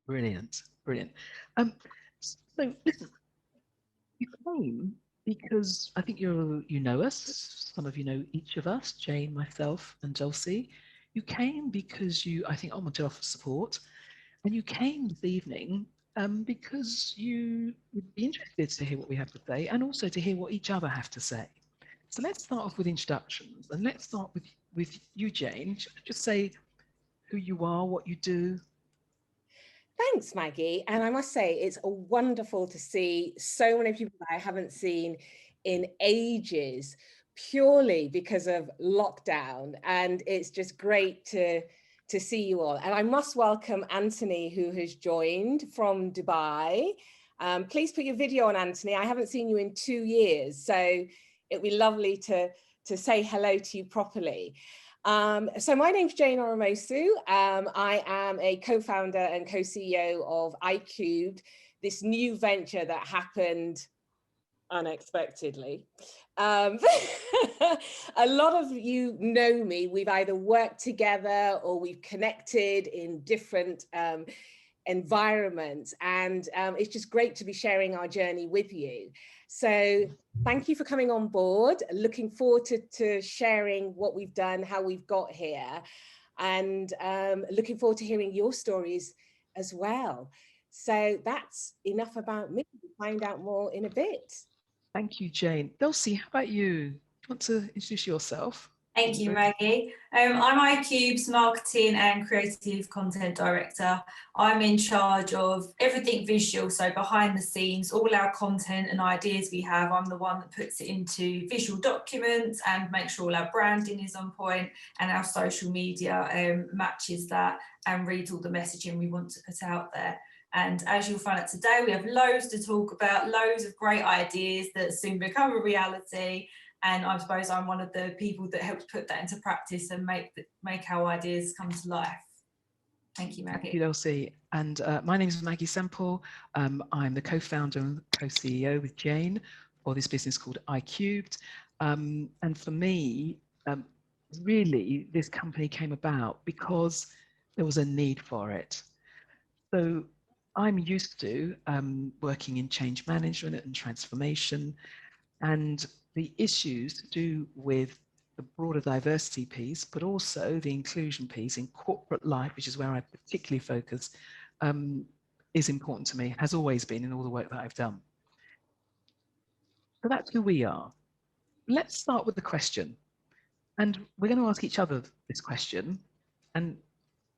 Brilliant, brilliant. So listen, you came because I think you know us. Some of you know each of us, Jane, myself, and Dulcie. You came because I think, I want to offer support, and you came this evening because you would be interested to hear what we have to say, and also to hear what each other have to say. So let's start off with introductions, and let's start with you, Jane. Just say who you are, what you do. Thanks, Maggie. And I must say, it's wonderful to see so many people that I haven't seen in ages, purely because of lockdown. And it's just great to see you all. And I must welcome Anthony, who has joined from Dubai. Please put your video on, Anthony. I haven't seen you in 2 years, so it'd be lovely to say hello to you properly. So my name's Jane Oromosu. I am a co-founder and co-CEO of iCubed, this new venture that happened unexpectedly. A lot of you know me. We've either worked together or we've connected in different environments, and it's just great to be sharing our journey with you. So thank you for coming on board. Looking forward to sharing what we've done, how we've got here, and looking forward to hearing your stories as well. So that's enough about me. We'll find out more in a bit. Thank you, Jane. Dulcie, how about you? Do you want to introduce yourself? Thank you, Maggie. I'm iCube's Marketing and Creative Content Director. I'm in charge of everything visual, so behind the scenes, all our content and ideas we have, I'm the one that puts it into visual documents and makes sure all our branding is on point and our social media matches that and reads all the messaging we want to put out there. And as you'll find out today, we have loads to talk about, loads of great ideas that soon become a reality. And I suppose I'm one of the people that helps put that into practice and make our ideas come to life. Thank you, Maggie. Thank you, Dulcie. And my name is Maggie Semple. I'm the co-founder and co-CEO with Jane for this business called iCubed. And for me, really, this company came about because there was a need for it. So I'm used to working in change management and transformation, and the issues to do with the broader diversity piece, but also the inclusion piece in corporate life, which is where I particularly focus, is important to me, has always been in all the work that I've done. So that's who we are. Let's start with the question. And we're going to ask each other this question and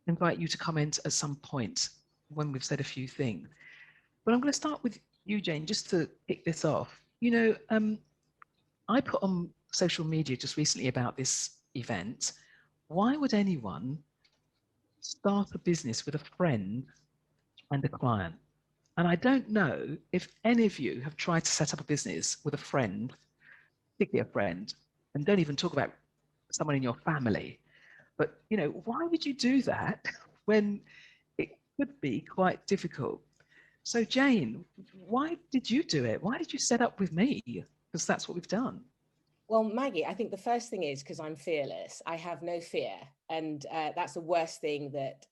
invite you to comment at some point when we've said a few things. But I'm going to start with you, Jane, just to kick this off. You know, I put on social media just recently about this event. Why would anyone start a business with a friend and a client? And I don't know if any of you have tried to set up a business with a friend, particularly a friend, and don't even talk about someone in your family. But, you know, why would you do that when it could be quite difficult? So, Jane, why did you do it? Why did you set up with me? Because that's what we've done. Well, Maggie, I think the first thing is because I'm fearless. I have no fear. And that's the worst thing that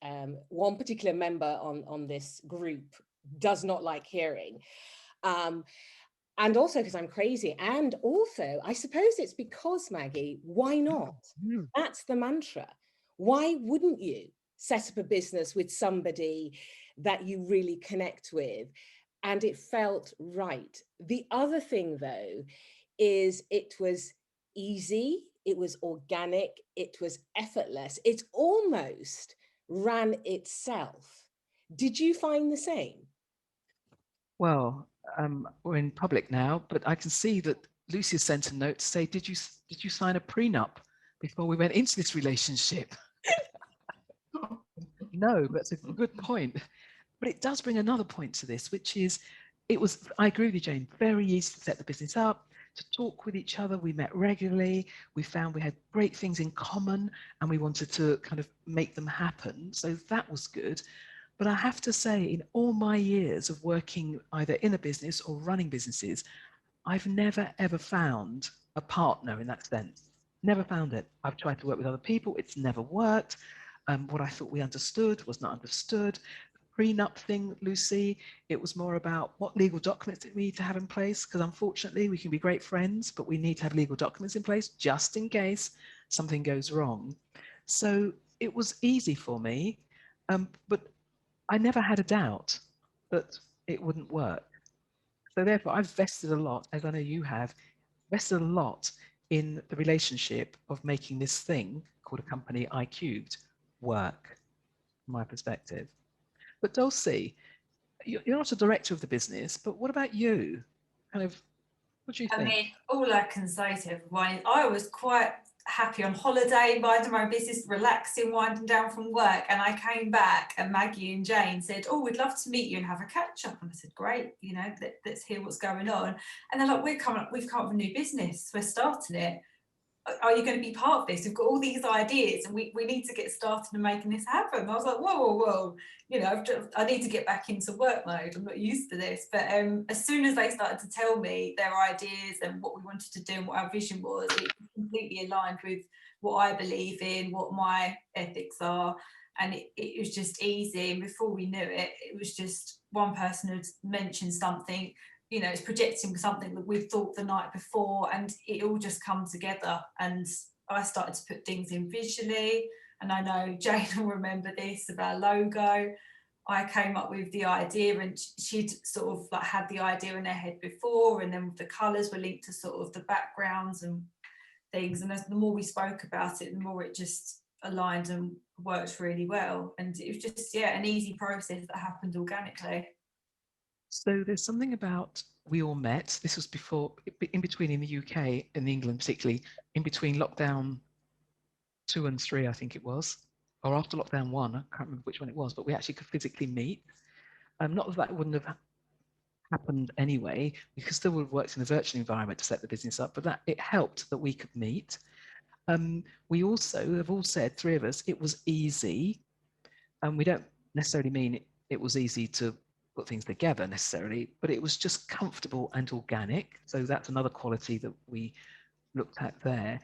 one particular member on this group does not like hearing. And also because I'm crazy. And also, I suppose it's because, Maggie, why not? That's the mantra. Why wouldn't you set up a business with somebody that you really connect with? And it felt right. The other thing, though, is it was easy, it was organic, it was effortless. It almost ran itself. Did you find the same? Well, we're in public now, but I can see that Lucy sent a note to say, did you sign a prenup before we went into this relationship? No, that's a good point. But it does bring another point to this, which is I agree with you, Jane, very easy to set the business up, to talk with each other. We met regularly. We found we had great things in common and we wanted to kind of make them happen. So that was good. But I have to say, in all my years of working either in a business or running businesses, I've never, ever found a partner in that sense. Never found it. I've tried to work with other people. It's never worked. What I thought we understood was not understood. prenup thing, Lucy. It was more about what legal documents we need to have in place, because unfortunately we can be great friends, but we need to have legal documents in place just in case something goes wrong. So it was easy for me, but I never had a doubt that it wouldn't work. So therefore I've vested a lot, as I know you have, vested a lot in the relationship of making this thing called a company iCubed work, from my perspective. But Dulcie, you're not a director of the business, but what about you? Kind of, what do you think? I mean, all I can say to everyone is I was quite happy on holiday, minding my own business, relaxing, winding down from work. And I came back and Maggie and Jane said, oh, we'd love to meet you and have a catch up. And I said, great, you know, let's hear what's going on. And they're like, we've come up with a new business. We're starting it. Are you going to be part of this? We've got all these ideas and we need to get started and making this happen. I was like, whoa. You know, I need to get back into work mode. I'm not used to this. But as soon as they started to tell me their ideas and what we wanted to do and what our vision was, it completely aligned with what I believe in, what my ethics are. And it was just easy. And before we knew it, it was just one person had mentioned something, you know, it's projecting something that we've thought the night before, and it all just come together. And I started to put things in visually, and I know Jane will remember this about logo. I came up with the idea, and she'd sort of like had the idea in her head before, and then the colours were linked to sort of the backgrounds and things. And as the more we spoke about it, the more it just aligned and worked really well. And it was just, yeah, an easy process that happened organically. So there's something about we all met. This was before, in between in the UK and England, particularly in between lockdown 2 and 3, I think it was, or after lockdown 1. I can't remember which one it was, but we actually could physically meet. Not that that wouldn't have happened anyway. We could still have worked in a virtual environment to set the business up, but that it helped that we could meet. We also have all said, 3 of us, it was easy. And we don't necessarily mean it was easy to put things together necessarily, but it was just comfortable and organic. So that's another quality that we looked at there.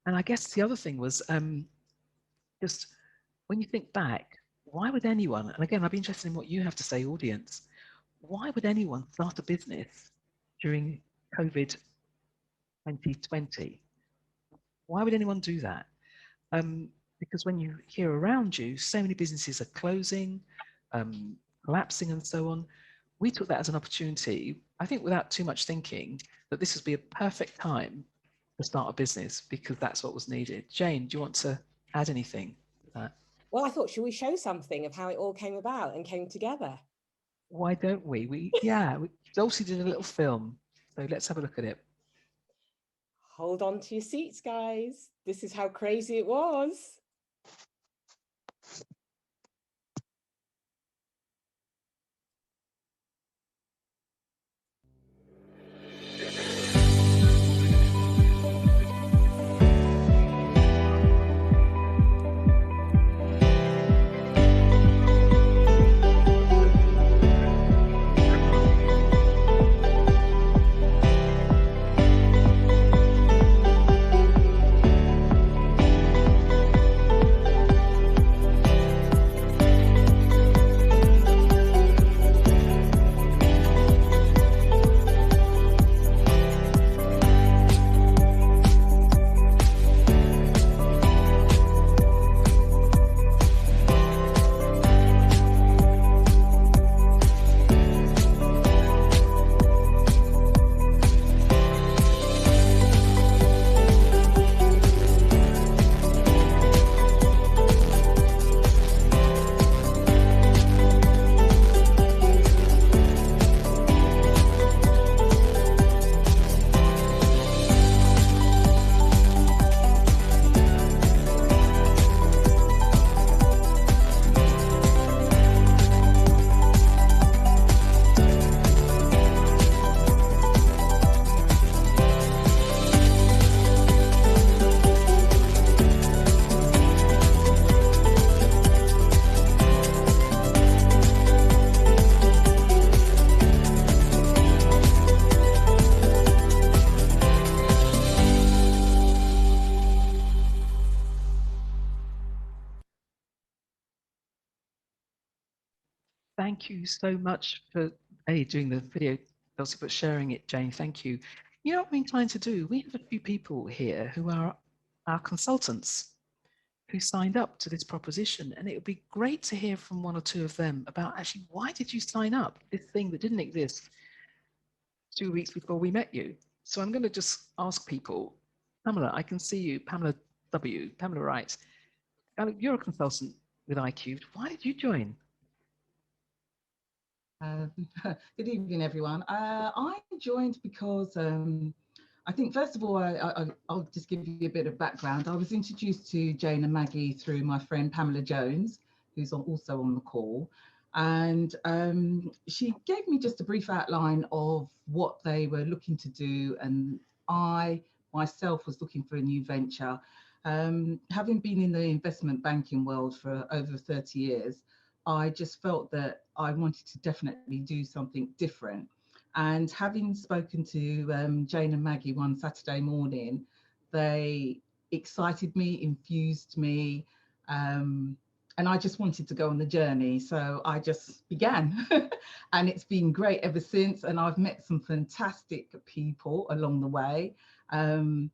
And I guess the other thing was just when you think back, why would anyone, and again, I'd be interested in what you have to say, audience, why would anyone start a business during COVID 2020? Why would anyone do that? Because when you hear around you, so many businesses are closing, collapsing and so on. We took that as an opportunity, I think without too much thinking, that this would be a perfect time to start a business because that's what was needed. Jane, do you want to add anything to that? Well, I thought, should we show something of how it all came about and came together? Why don't we? Dulcie did a little film, so let's have a look at it. Hold on to your seats, guys. This is how crazy it was. Thank you so much for doing the video, also for sharing it, Jane. Thank you. You know what we're trying to do? We have a few people here who are our consultants who signed up to this proposition, and it would be great to hear from one or two of them about actually why did you sign up this thing that didn't exist 2 weeks before we met you. So I'm going to just ask people. Pamela, I can see you. Pamela W. Pamela Wright. You're a consultant with iCubed. Why did you join? Good evening, everyone. I joined because I think, first of all, I'll just give you a bit of background. I was introduced to Jane and Maggie through my friend Pamela Jones, who's also on the call. And she gave me just a brief outline of what they were looking to do. And I myself was looking for a new venture. Having been in the investment banking world for over 30 years, I just felt that I wanted to definitely do something different. And having spoken to Jane and Maggie one Saturday morning, they excited me, infused me, and I just wanted to go on the journey. So I just began. And it's been great ever since. And I've met some fantastic people along the way, and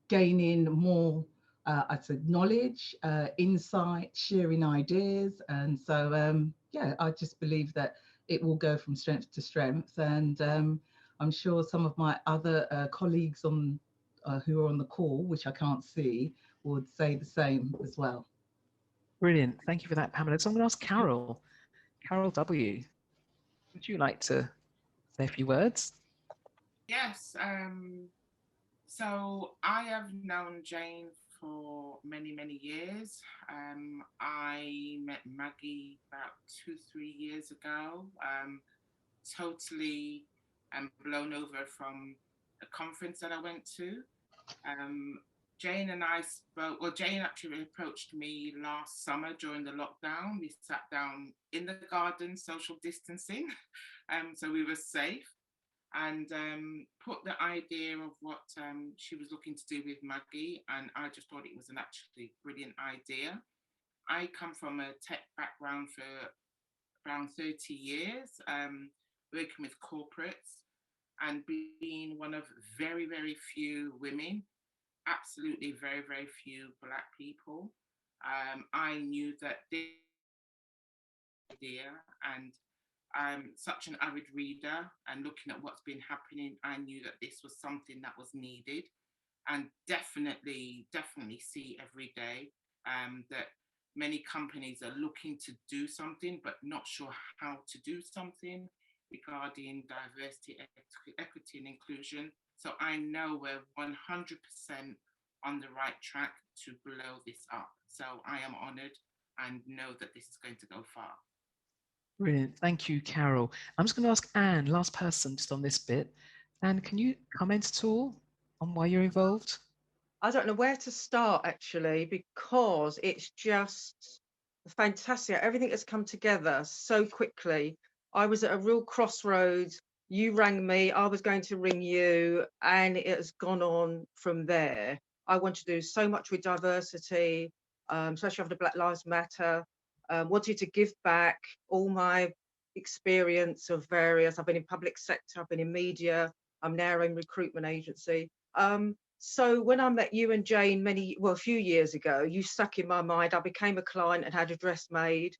gaining more I'd say knowledge, insight, sharing ideas. And so, yeah, I just believe that it will go from strength to strength. And I'm sure some of my other colleagues on who are on the call, which I can't see, would say the same as well. Brilliant. Thank you for that, Pamela. So I'm going to ask Carol. Carol W. Would you like to say a few words? Yes. So I have known Jane for many, many years. I met Maggie about 2-3 years ago, totally blown over from a conference that I went to. Jane and I spoke, well, Jane actually approached me last summer during the lockdown. We sat down in the garden, social distancing, so we were safe, and put the idea of what she was looking to do with Maggie, and I just thought it was an actually brilliant idea. I come from a tech background for around 30 years, working with corporates and being one of very, very few women, absolutely very, very few Black people. I knew that this idea, and I'm such an avid reader, and looking at what's been happening, I knew that this was something that was needed, and definitely see every day that many companies are looking to do something but not sure how to do something regarding diversity, equity and inclusion. So I know we're 100% on the right track to blow this up. So I am honoured and know that this is going to go far. Brilliant. Thank you, Carol. I'm just going to ask Anne, last person, just on this bit. Anne, can you comment at all on why you're involved? I don't know where to start, actually, because it's just fantastic. Everything has come together so quickly. I was at a real crossroads. You rang me, I was going to ring you, and it has gone on from there. I want to do so much with diversity, especially after Black Lives Matter. Wanted to give back all my experience of various. I've been in public sector, I've been in media, I'm now in recruitment agency. So when I met you and Jane a few years ago, you stuck in my mind. I became a client and had a dress made.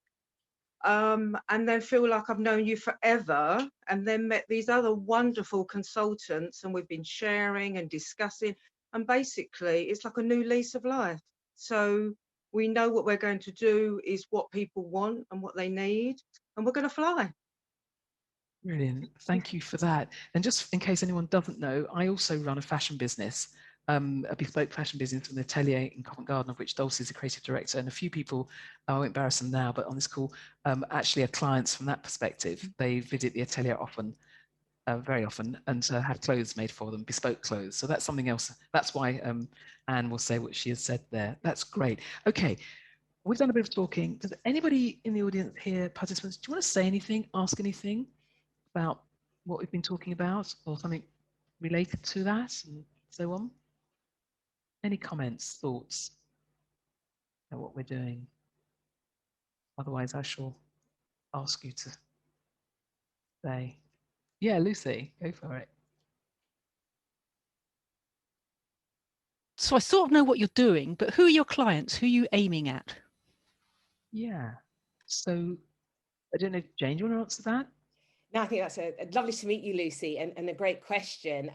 And then feel like I've known you forever, and then met these other wonderful consultants, and we've been sharing and discussing, and basically it's like a new lease of life. So we know what we're going to do is what people want and what they need, and we're going to fly. Brilliant. Thank you for that. And just in case anyone doesn't know, I also run a fashion business, a bespoke fashion business, an atelier in Covent Garden, of which Dulcie is the creative director. And a few people, I won't embarrass them now, but on this call, actually are clients from that perspective. They visit the atelier often, very often, and have clothes made for them, bespoke clothes. So that's something else. That's why Anne will say what she has said there. That's great. Okay. We've done a bit of talking. Does anybody in the audience here, participants, do you want to say anything, ask anything about what we've been talking about, or something related to that and so on? Any comments, thoughts about what we're doing? Otherwise, I shall ask you to say. Yeah, Lucy, go for it. So I sort of know what you're doing, but who are your clients? Who are you aiming at? Yeah. So I don't know, Jane, do you want to answer that? No, I think that's lovely to meet you, Lucy, and a great question.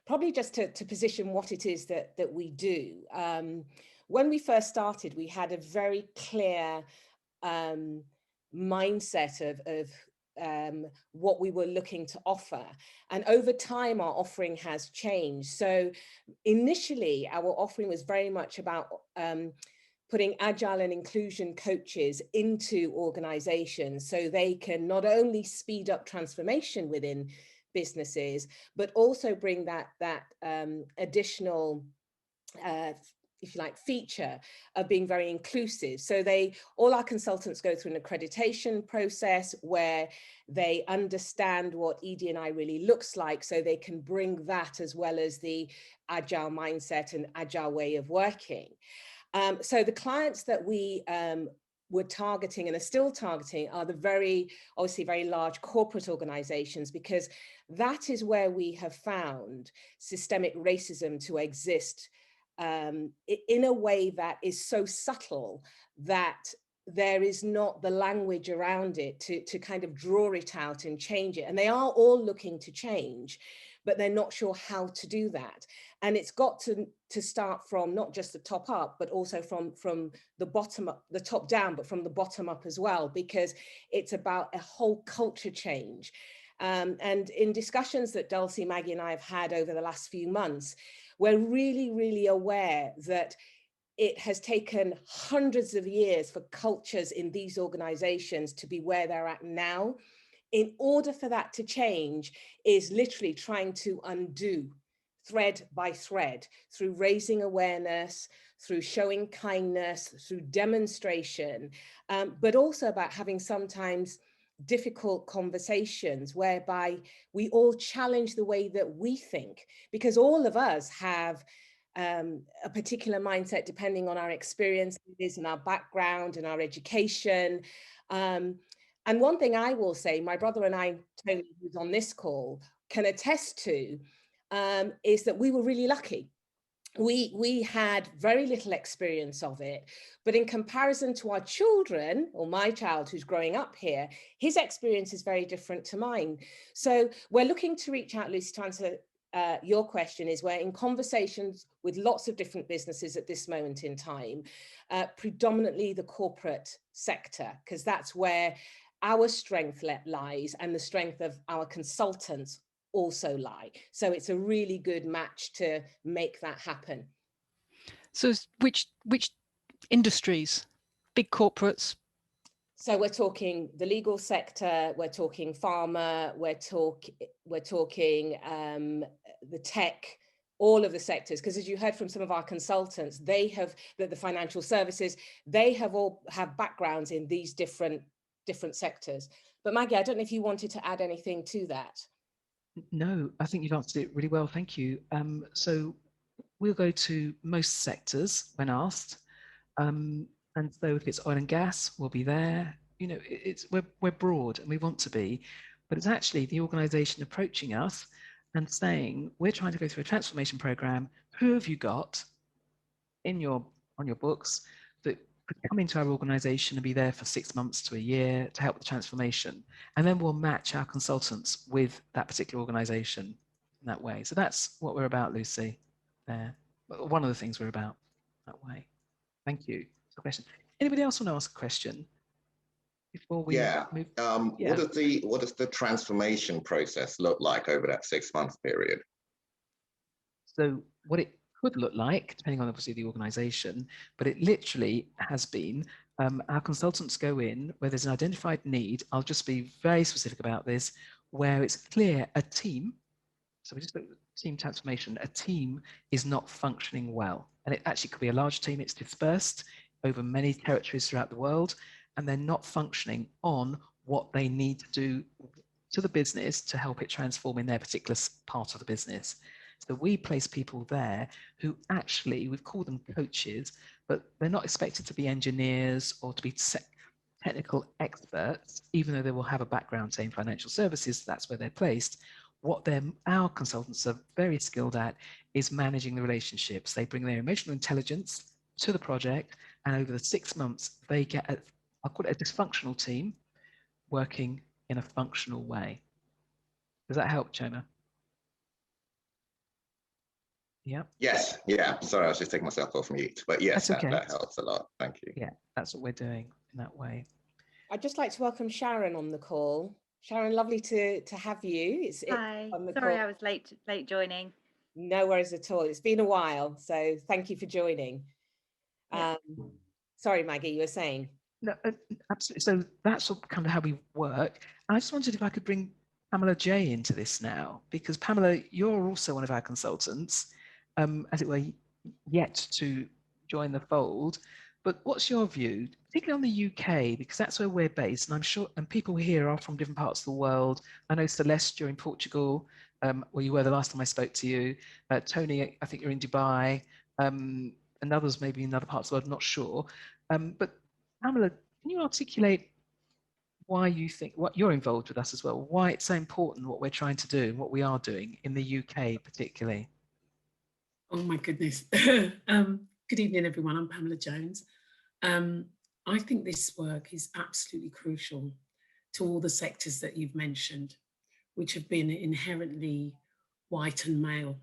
Probably just to position what it is that we do. When we first started, we had a very clear mindset of what we were looking to offer. And over time, our offering has changed. So initially, our offering was very much about putting agile and inclusion coaches into organizations so they can not only speed up transformation within businesses, but also bring that additional if you like, feature of being very inclusive. So all our consultants go through an accreditation process where they understand what ED&I really looks like, so they can bring that as well as the agile mindset and agile way of working. So the clients that we were targeting and are still targeting are the obviously very large corporate organizations, because that is where we have found systemic racism to exist in a way that is so subtle that there is not the language around it to kind of draw it out and change it. And they are all looking to change, but they're not sure how to do that. And it's got to start from not just the top up, but also from the bottom up, the top down, but from the bottom up as well, because it's about a whole culture change. And in discussions that Dulcie, Maggie and I have had over the last few months, we're really, really aware that it has taken hundreds of years for cultures in these organizations to be where they're at now. In order for that to change is literally trying to undo thread by thread through raising awareness, through showing kindness, through demonstration, but also about having sometimes difficult conversations whereby we all challenge the way that we think, because all of us have a particular mindset depending on our experiences and our background and our education. And one thing I will say, my brother and I, Tony, who's on this call, can attest to, is that we were really lucky. We had very little experience of it, but in comparison to our children, or my child who's growing up here, his experience is very different to mine. So we're looking to reach out, Lucy, to answer your question. Is we're in conversations with lots of different businesses at this moment in time, predominantly the corporate sector, because that's where our strength lies, and the strength of our consultants also lie. So it's a really good match to make that happen. So which industries? Big corporates? So we're talking the legal sector, we're talking pharma, we're talking the tech, all of the sectors, because as you heard from some of our consultants, they have the financial services, they have all have backgrounds in these different sectors. But Maggie, I don't know if you wanted to add anything to that. No, I think you've answered it really well. Thank you. So we'll go to most sectors when asked. And so if it's oil and gas, we'll be there. You know, we're broad and we want to be, but it's actually the organization approaching us and saying, we're trying to go through a transformation program. Who have you got on your books that could come into our organization and be there for 6 months to a year to help with the transformation? And then we'll match our consultants with that particular organization in that way. So that's what we're about, Lucy, there. One of the things we're about that way. Thank you for the question. Anybody else want to ask a question before we move? Yeah. What does the transformation process look like over that 6 month period? So what it could look like, depending on obviously the organization, but it literally has been, our consultants go in where there's an identified need. I'll just be very specific about this, where it's clear a team, so we just look at team transformation, a team is not functioning well. And it actually could be a large team, it's dispersed over many territories throughout the world, and they're not functioning on what they need to do to the business to help it transform in their particular part of the business. So we place people there who actually, we've called them coaches, but they're not expected to be engineers or to be technical experts, even though they will have a background, say, in financial services, that's where they're placed. What our consultants are very skilled at is managing the relationships. They bring their emotional intelligence to the project, and over the 6 months, they get I'll call it a dysfunctional team working in a functional way. Does that help, Jonah? Yeah. Yes. Yeah. Sorry, I was just taking myself off mute. But yes, That's okay. that helps a lot. Thank you. Yeah, that's what we're doing in that way. I'd just like to welcome Sharon on the call. Sharon, lovely to have you. Hi. On the Sorry, call. I was late joining. No worries at all. It's been a while, so thank you for joining. Yeah. Sorry, Maggie, you were saying. No, absolutely. So that's kind of how we work. And I just wondered if I could bring Pamela J into this now, because Pamela, you're also one of our consultants, as it were, yet to join the fold. But what's your view, particularly on the UK, because that's where we're based, and I'm sure, and people here are from different parts of the world. I know Celeste, you're in Portugal, where you were the last time I spoke to you. Tony, I think you're in Dubai, and others maybe in other parts of the world, I'm not sure. But Pamela, can you articulate why you think, what you're involved with us as well, why it's so important what we're trying to do, what we are doing in the UK particularly? Oh my goodness. Good evening, everyone. I'm Pamela Jones. I think this work is absolutely crucial to all the sectors that you've mentioned, which have been inherently white and male.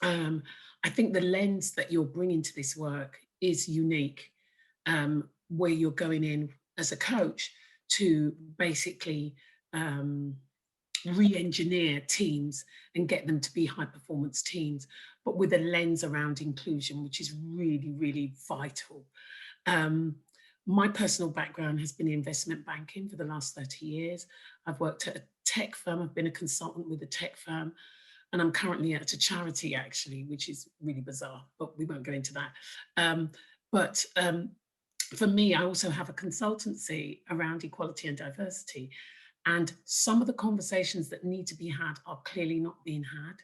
I think the lens that you're bringing to this work is unique, where you're going in as a coach to basically re-engineer teams and get them to be high performance teams, but with a lens around inclusion, which is really, really vital. My personal background has been investment banking for the last 30 years. I've worked at a tech firm, I've been a consultant with a tech firm, and I'm currently at a charity actually, which is really bizarre, but we won't go into that. For me, I also have a consultancy around equality and diversity. And some of the conversations that need to be had are clearly not being had.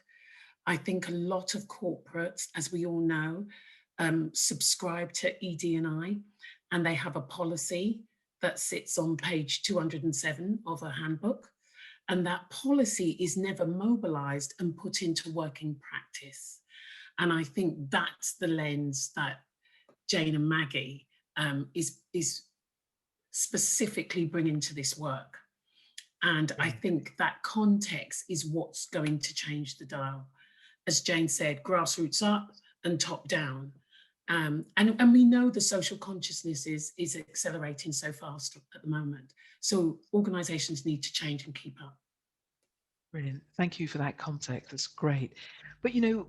I think a lot of corporates, as we all know, subscribe to ED&I, and they have a policy that sits on page 207 of a handbook. And that policy is never mobilized and put into working practice. And I think that's the lens that Jane and Maggie is specifically bringing to this work. And I think that context is what's going to change the dial. As Jane said, grassroots up and top down. And we know the social consciousness is accelerating so fast at the moment. So organizations need to change and keep up. Brilliant. Thank you for that context. That's great. But you know,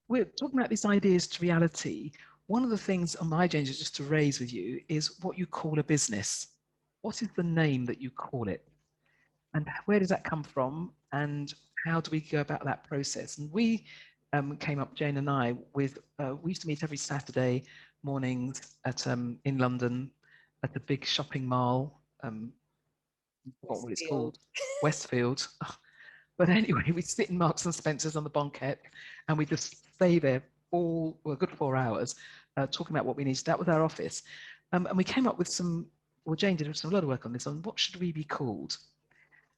we're talking about these ideas to reality. One of the things on my agenda just to raise with you is what you call a business. What is the name that you call it? And where does that come from? And how do we go about that process? And we came up, Jane and I, with, we used to meet every Saturday mornings at in London at the big shopping mall, what was it called? Westfield. But anyway, we'd sit in Marks and Spencer's on the banquette and we'd just stay there all, well, a good 4 hours, talking about what we needed. That was our office. And we came up with some, well, Jane did a lot of work on this, on what should we be called?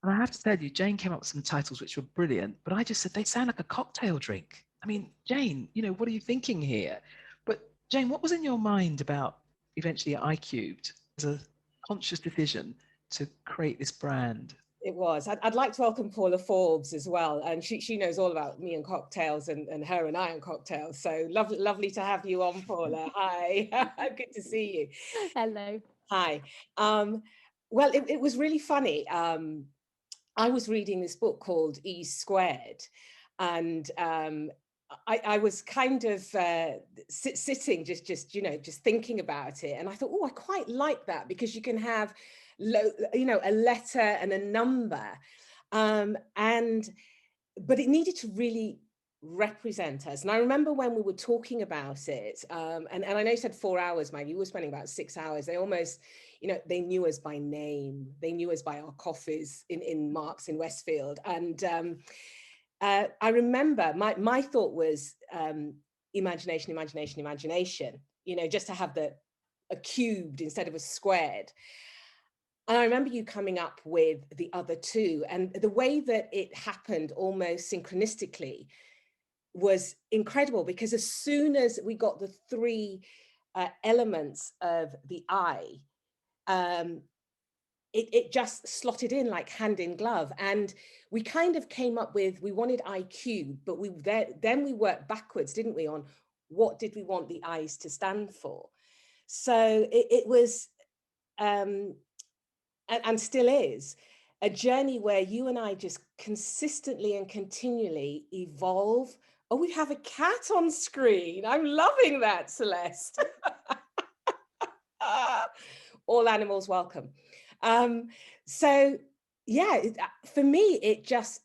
And I have to tell you, Jane came up with some titles which were brilliant, but I just said, they sound like a cocktail drink. I mean, Jane, you know, what are you thinking here? But Jane, what was in your mind about eventually iCubed as a conscious decision to create this brand? It was. I'd like to welcome Paula Forbes as well. And she knows all about me and cocktails and her and I and cocktails. So lovely to have you on, Paula. Hi, good to see you. Hello. Hi. Well, it was really funny. I was reading this book called E Squared, and I was kind of sitting just thinking about it, and I thought, oh, I quite like that, because you can have a letter and a number, but it needed to really represent us. And I remember when we were talking about it, and I know you said 4 hours, Maggie, we were spending about 6 hours. They almost, they knew us by name. They knew us by our coffees in Marks in Westfield. And I remember my thought was imagination, just to have a cubed instead of a squared. And I remember you coming up with the other two, and the way that it happened almost synchronistically was incredible, because as soon as we got the three elements of the I, it just slotted in like hand in glove. And we kind of came up with, we wanted IQ, but then we worked backwards, didn't we, on what did we want the I's to stand for. So it was, and still is, a journey where you and I just consistently and continually evolve. Oh, we have a cat on screen. I'm loving that, Celeste. All animals welcome. So yeah, for me, it just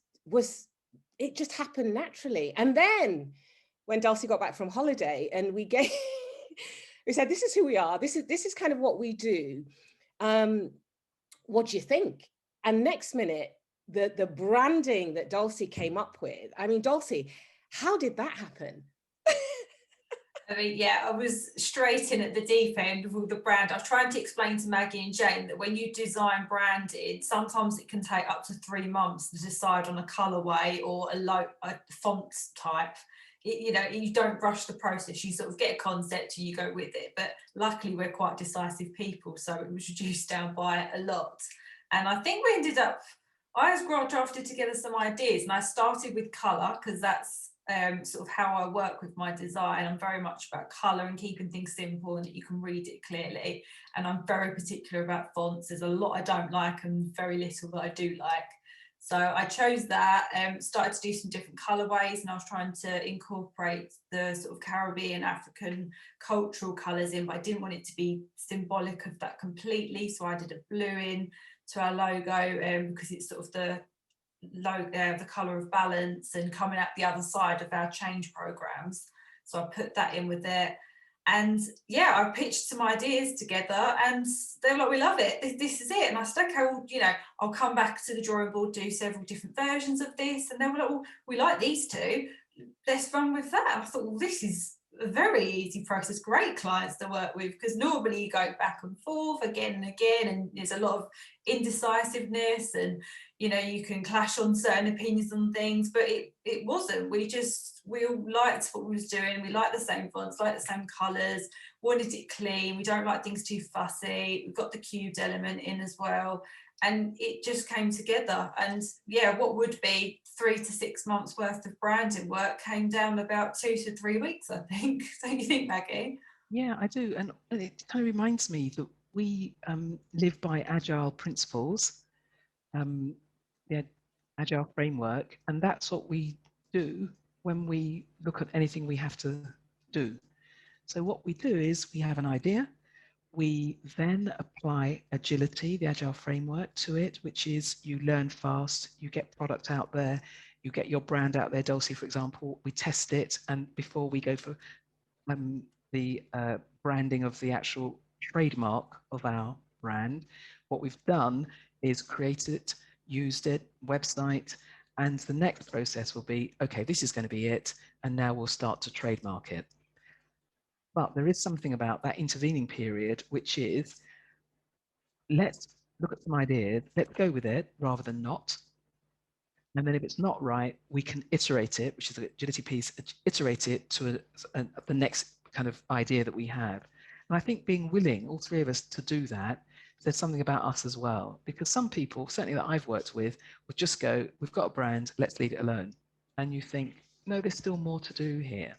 happened naturally. And then when Dulcie got back from holiday and we said, this is who we are. This is kind of what we do. What do you think? And next minute, the branding that Dulcie came up with. I mean, Dulcie, how did that happen? I mean, yeah, I was straight in at the deep end with all the brand. I was trying to explain to Maggie and Jane that when you design branding, sometimes it can take up to 3 months to decide on a colourway or a font type. You don't rush the process. You sort of get a concept and you go with it. But luckily, we're quite decisive people, so it was reduced down by a lot. And I think we ended up, I drafted together some ideas, and I started with colour because that's sort of how I work with my design. I'm very much about colour and keeping things simple and that you can read it clearly. And I'm very particular about fonts. There's a lot I don't like and very little that I do like. So I chose that, started to do some different colourways, and I was trying to incorporate the sort of Caribbean, African cultural colours in, but I didn't want it to be symbolic of that completely. So I did a blue in to our logo because it's sort of the colour of balance and coming out the other side of our change programs. So I put that in with it. And yeah, I pitched some ideas together and they were like, we love it. This is it. And I said, okay, well, I'll come back to the drawing board, do several different versions of this. And they were like, well, we like these two. Let's run with that. And I thought, well, this is a very easy process, great clients to work with, because normally you go back and forth again and again, and there's a lot of indecisiveness, and you can clash on certain opinions on things, but it wasn't. We all liked what we was doing. We liked the same fonts, liked the same colours, wanted it clean. We don't like things too fussy. We've got the cubed element in as well, and it just came together. And yeah, what would be 3 to 6 months worth of branding work came down about 2 to 3 weeks, I think. Don't you think, Maggie? Yeah, I do. And it kind of reminds me that we live by Agile principles, the Agile Framework, and that's what we do when we look at anything we have to do. So what we do is we have an idea, we then apply agility, the Agile Framework, to it, which is you learn fast, you get product out there, you get your brand out there. Dulcie, for example, we test it, and before we go for the branding of the actual trademark of our brand, what we've done is create it, used it, website, and the next process will be, okay, this is going to be it, and now we'll start to trademark it. But there is something about that intervening period, which is, let's look at some ideas, let's go with it rather than not. And then if it's not right, we can iterate it, which is the agility piece, iterate it to the next kind of idea that we have. And I think being willing, all three of us, to do that, says something about us as well. Because some people, certainly that I've worked with, would just go, we've got a brand, let's leave it alone. And you think, no, there's still more to do here.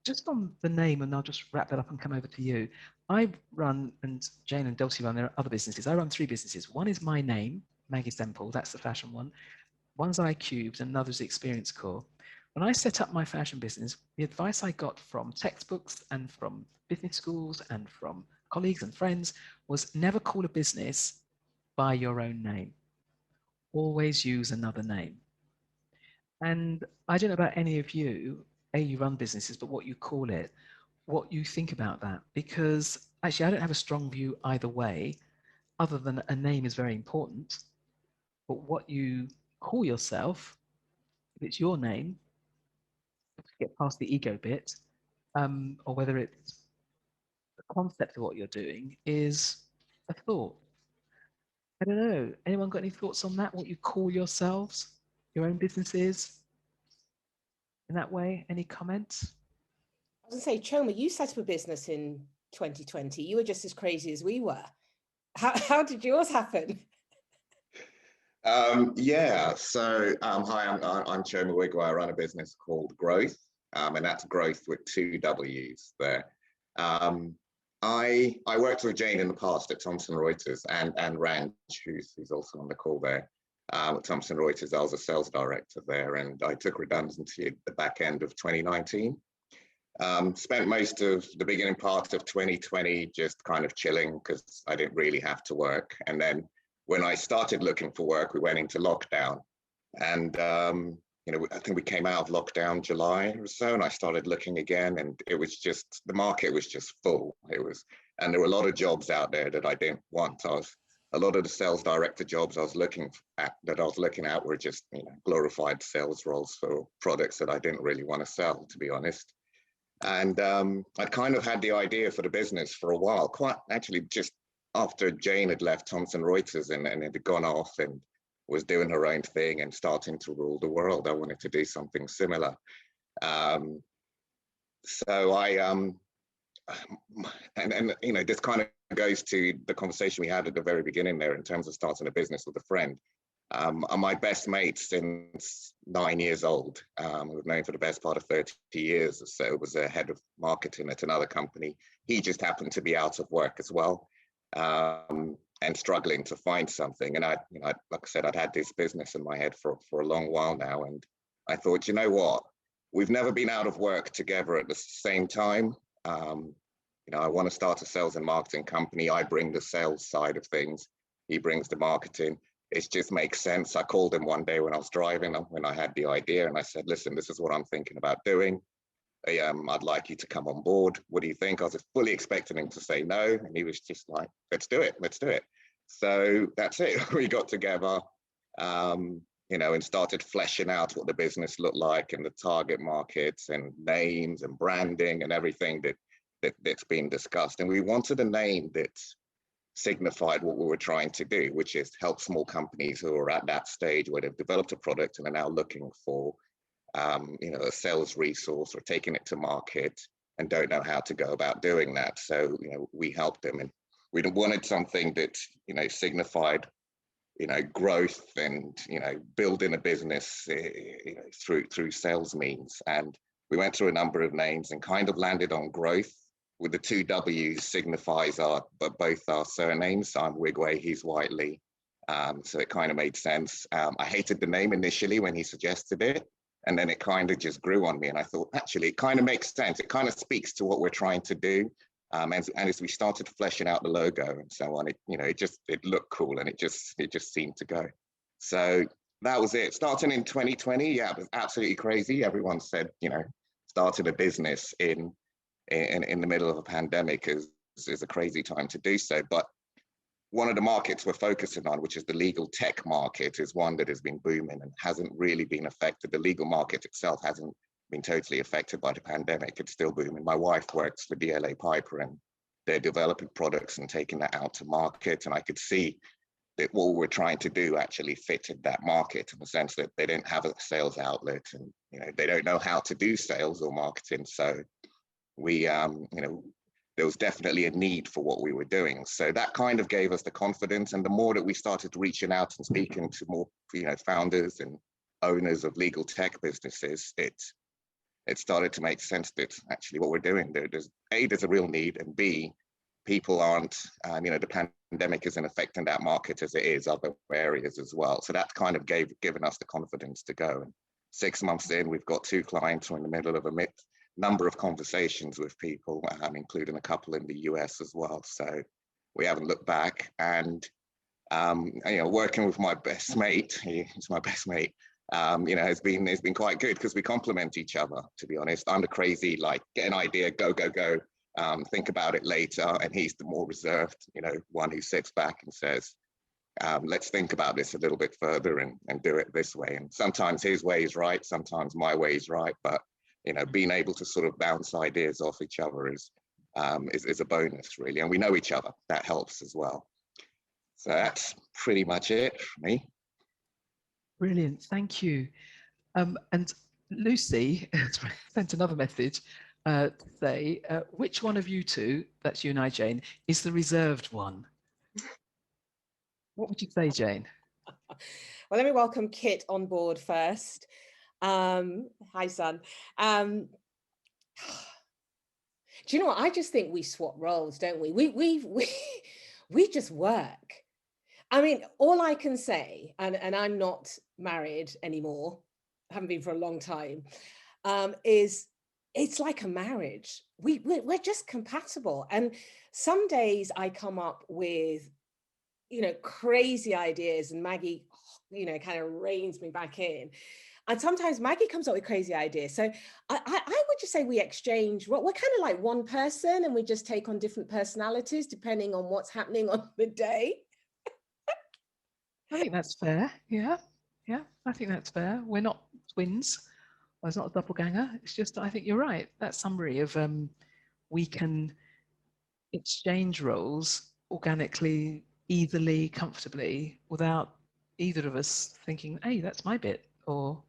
Just on the name, and I'll just wrap that up and come over to you. I run, and Jane and Dulcie run their other businesses. I run 3 businesses. One is my name, Maggie Semple, that's the fashion one. One's iCubed, and another's the Experience Core. When I set up my fashion business, the advice I got from textbooks and from business schools and from colleagues and friends was never call a business by your own name. Always use another name. And I don't know about any of you, you run businesses, but what you call it, what you think about that. Because actually, I don't have a strong view either way, other than a name is very important. But what you call yourself, if it's your name, get past the ego bit, or whether it's the concept of what you're doing, is a thought. I don't know. Anyone got any thoughts on that? What you call yourselves, your own businesses in that way? Any comments? I was going to say, Choma, you set up a business in 2020. You were just as crazy as we were. How did yours happen? Yeah, so hi, I'm Choma Wigwa. I run a business called Growth, and that's growth with 2 W's there. I worked with Jane in the past at Thomson Reuters and Ranj, who's also on the call there. At Thomson Reuters, I was a sales director there, and I took redundancy at the back end of 2019. Spent most of the beginning part of 2020 just kind of chilling because I didn't really have to work. And then when I started looking for work, we went into lockdown. And you know, I think we came out of lockdown July or so, and I started looking again, and it was just, the market was just full. And there were a lot of jobs out there that I didn't want. A lot of the sales director jobs I was looking at were just, you know, glorified sales roles for products that I didn't really want to sell, to be honest. And I'd kind of had the idea for the business for a while, quite actually just after Jane had left Thomson Reuters and had gone off and was doing her own thing and starting to rule the world. I wanted to do something similar. So I, and you know, this kind of goes to the conversation we had at the very beginning there in terms of starting a business with a friend. I'm my best mate since 9 years old. We've known for the best part of 30 years. So was a head of marketing at another company. He just happened to be out of work as well, and struggling to find something. And you know, like I said, I'd had this business in my head for a long while now. And I thought, you know what? We've never been out of work together at the same time. You know, I want to start a sales and marketing company. I bring the sales side of things. He brings the marketing. It just makes sense. I called him one day when I was driving, when I had the idea, and I said, listen, this is what I'm thinking about doing. I'd like you to come on board. What do you think? I was fully expecting him to say no. And he was just like, let's do it. Let's do it. So that's it. We got together, you know, and started fleshing out what the business looked like and the target markets and names and branding and everything that's been discussed. And we wanted a name that signified what we were trying to do, which is help small companies who are at that stage where they've developed a product and are now looking for you know, a sales resource or taking it to market and don't know how to go about doing that. So, you know, we helped them, and we wanted something that, you know, signified, you know, growth and, you know, building a business, you know, through sales means. And we went through a number of names and kind of landed on growth, with the 2 W's signifies both our surnames. I'm Wigway, he's Whiteley. So it kind of made sense. I hated the name initially when he suggested it, and then it kind of just grew on me. And I thought, actually, it kind of makes sense. It kind of speaks to what we're trying to do. And as we started fleshing out the logo and so on, it, you know, it looked cool, and it just seemed to go. So that was it. Starting in 2020, yeah, it was absolutely crazy. Everyone said, you know, starting a business in the middle of a pandemic is a crazy time to do so. But one of the markets we're focusing on, which is the legal tech market, is one that has been booming and hasn't really been affected. The legal market itself hasn't been totally affected by the pandemic. It's still booming. My wife works for DLA Piper, and they're developing products and taking that out to market. And I could see that what we're trying to do actually fitted that market, in the sense that they didn't have a sales outlet, and, you know, they don't know how to do sales or marketing. So we, you know, there was definitely a need for what we were doing. So that kind of gave us the confidence. And the more that we started reaching out and speaking to more, you know, founders and owners of legal tech businesses, it started to make sense that actually what we're doing, there's a real need, and B, people aren't, you know, the pandemic isn't affecting that market as it is other areas as well. So that kind of given us the confidence to go. And 6 months in, we've got 2 clients. We're in the middle of a number of conversations with people, including a couple in the US as well. So we haven't looked back. And you know, working with my best mate, he's my best mate, you know, has been quite good, because we complement each other, to be honest. I'm the crazy, like, get an idea, go, think about it later. And he's the more reserved, you know, one who sits back and says, let's think about this a little bit further and do it this way. And sometimes his way is right, sometimes my way is right, but, you know, being able to sort of bounce ideas off each other is a bonus, really. And we know each other, that helps as well. So that's pretty much it for me. Brilliant, thank you. And Lucy sent another message to say, which one of you two, that's you and I, Jane, is the reserved one? What would you say, Jane? Well, let me welcome Kit on board first. Hi, son. Do you know what? I just think we swap roles, don't we? We just work. I mean, all I can say, and I'm not married anymore, haven't been for a long time, is it's like a marriage. We're just compatible. And some days I come up with, crazy ideas, and Maggie, kind of reins me back in. And sometimes Maggie comes up with crazy ideas. So I would just say we exchange. We're kind of like one person, and we just take on different personalities depending on what's happening on the day. I think that's fair. Yeah, I think that's fair. We're not twins. Well, it's not a doppelganger. It's just, I think you're right. That summary of we can exchange roles organically, easily, comfortably, without either of us thinking, hey, that's my bit, or,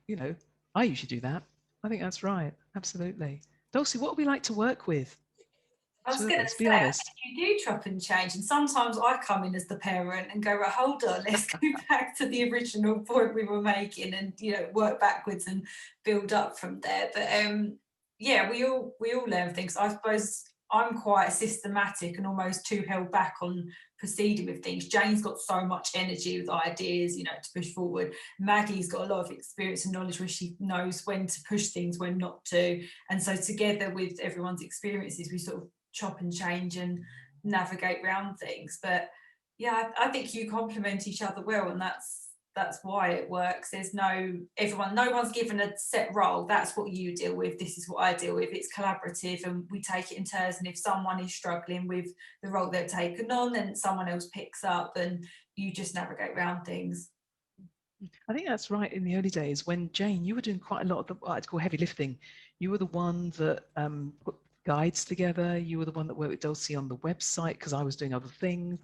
I usually do that. I think that's right. Absolutely. Dulcie, what would we like to work with? I was going to say, be honest. you do chop and change, and sometimes I come in as the parent and go, right, hold on, let's go back to the original point we were making, and work backwards and build up from there. But yeah, we all learn things. I suppose I'm quite systematic and almost too held back on proceeding with things. Jane's got so much energy with ideas, to push forward. Maggie's got a lot of experience and knowledge where she knows when to push things, when not to. And so together with everyone's experiences, we sort of chop and change and navigate around things. But yeah, I think you complement each other well, and that's why it works. There's no one's given a set role. That's what you deal with, this is what I deal with. It's collaborative, and we take it in turns, and if someone is struggling with the role they've taken on, then someone else picks up, and you just navigate around things. I think that's right. In the early days, when Jane, you were doing quite a lot of the, what I'd call heavy lifting. You were the one that put guides together. You were the one that worked with Dulcie on the website, because I was doing other things.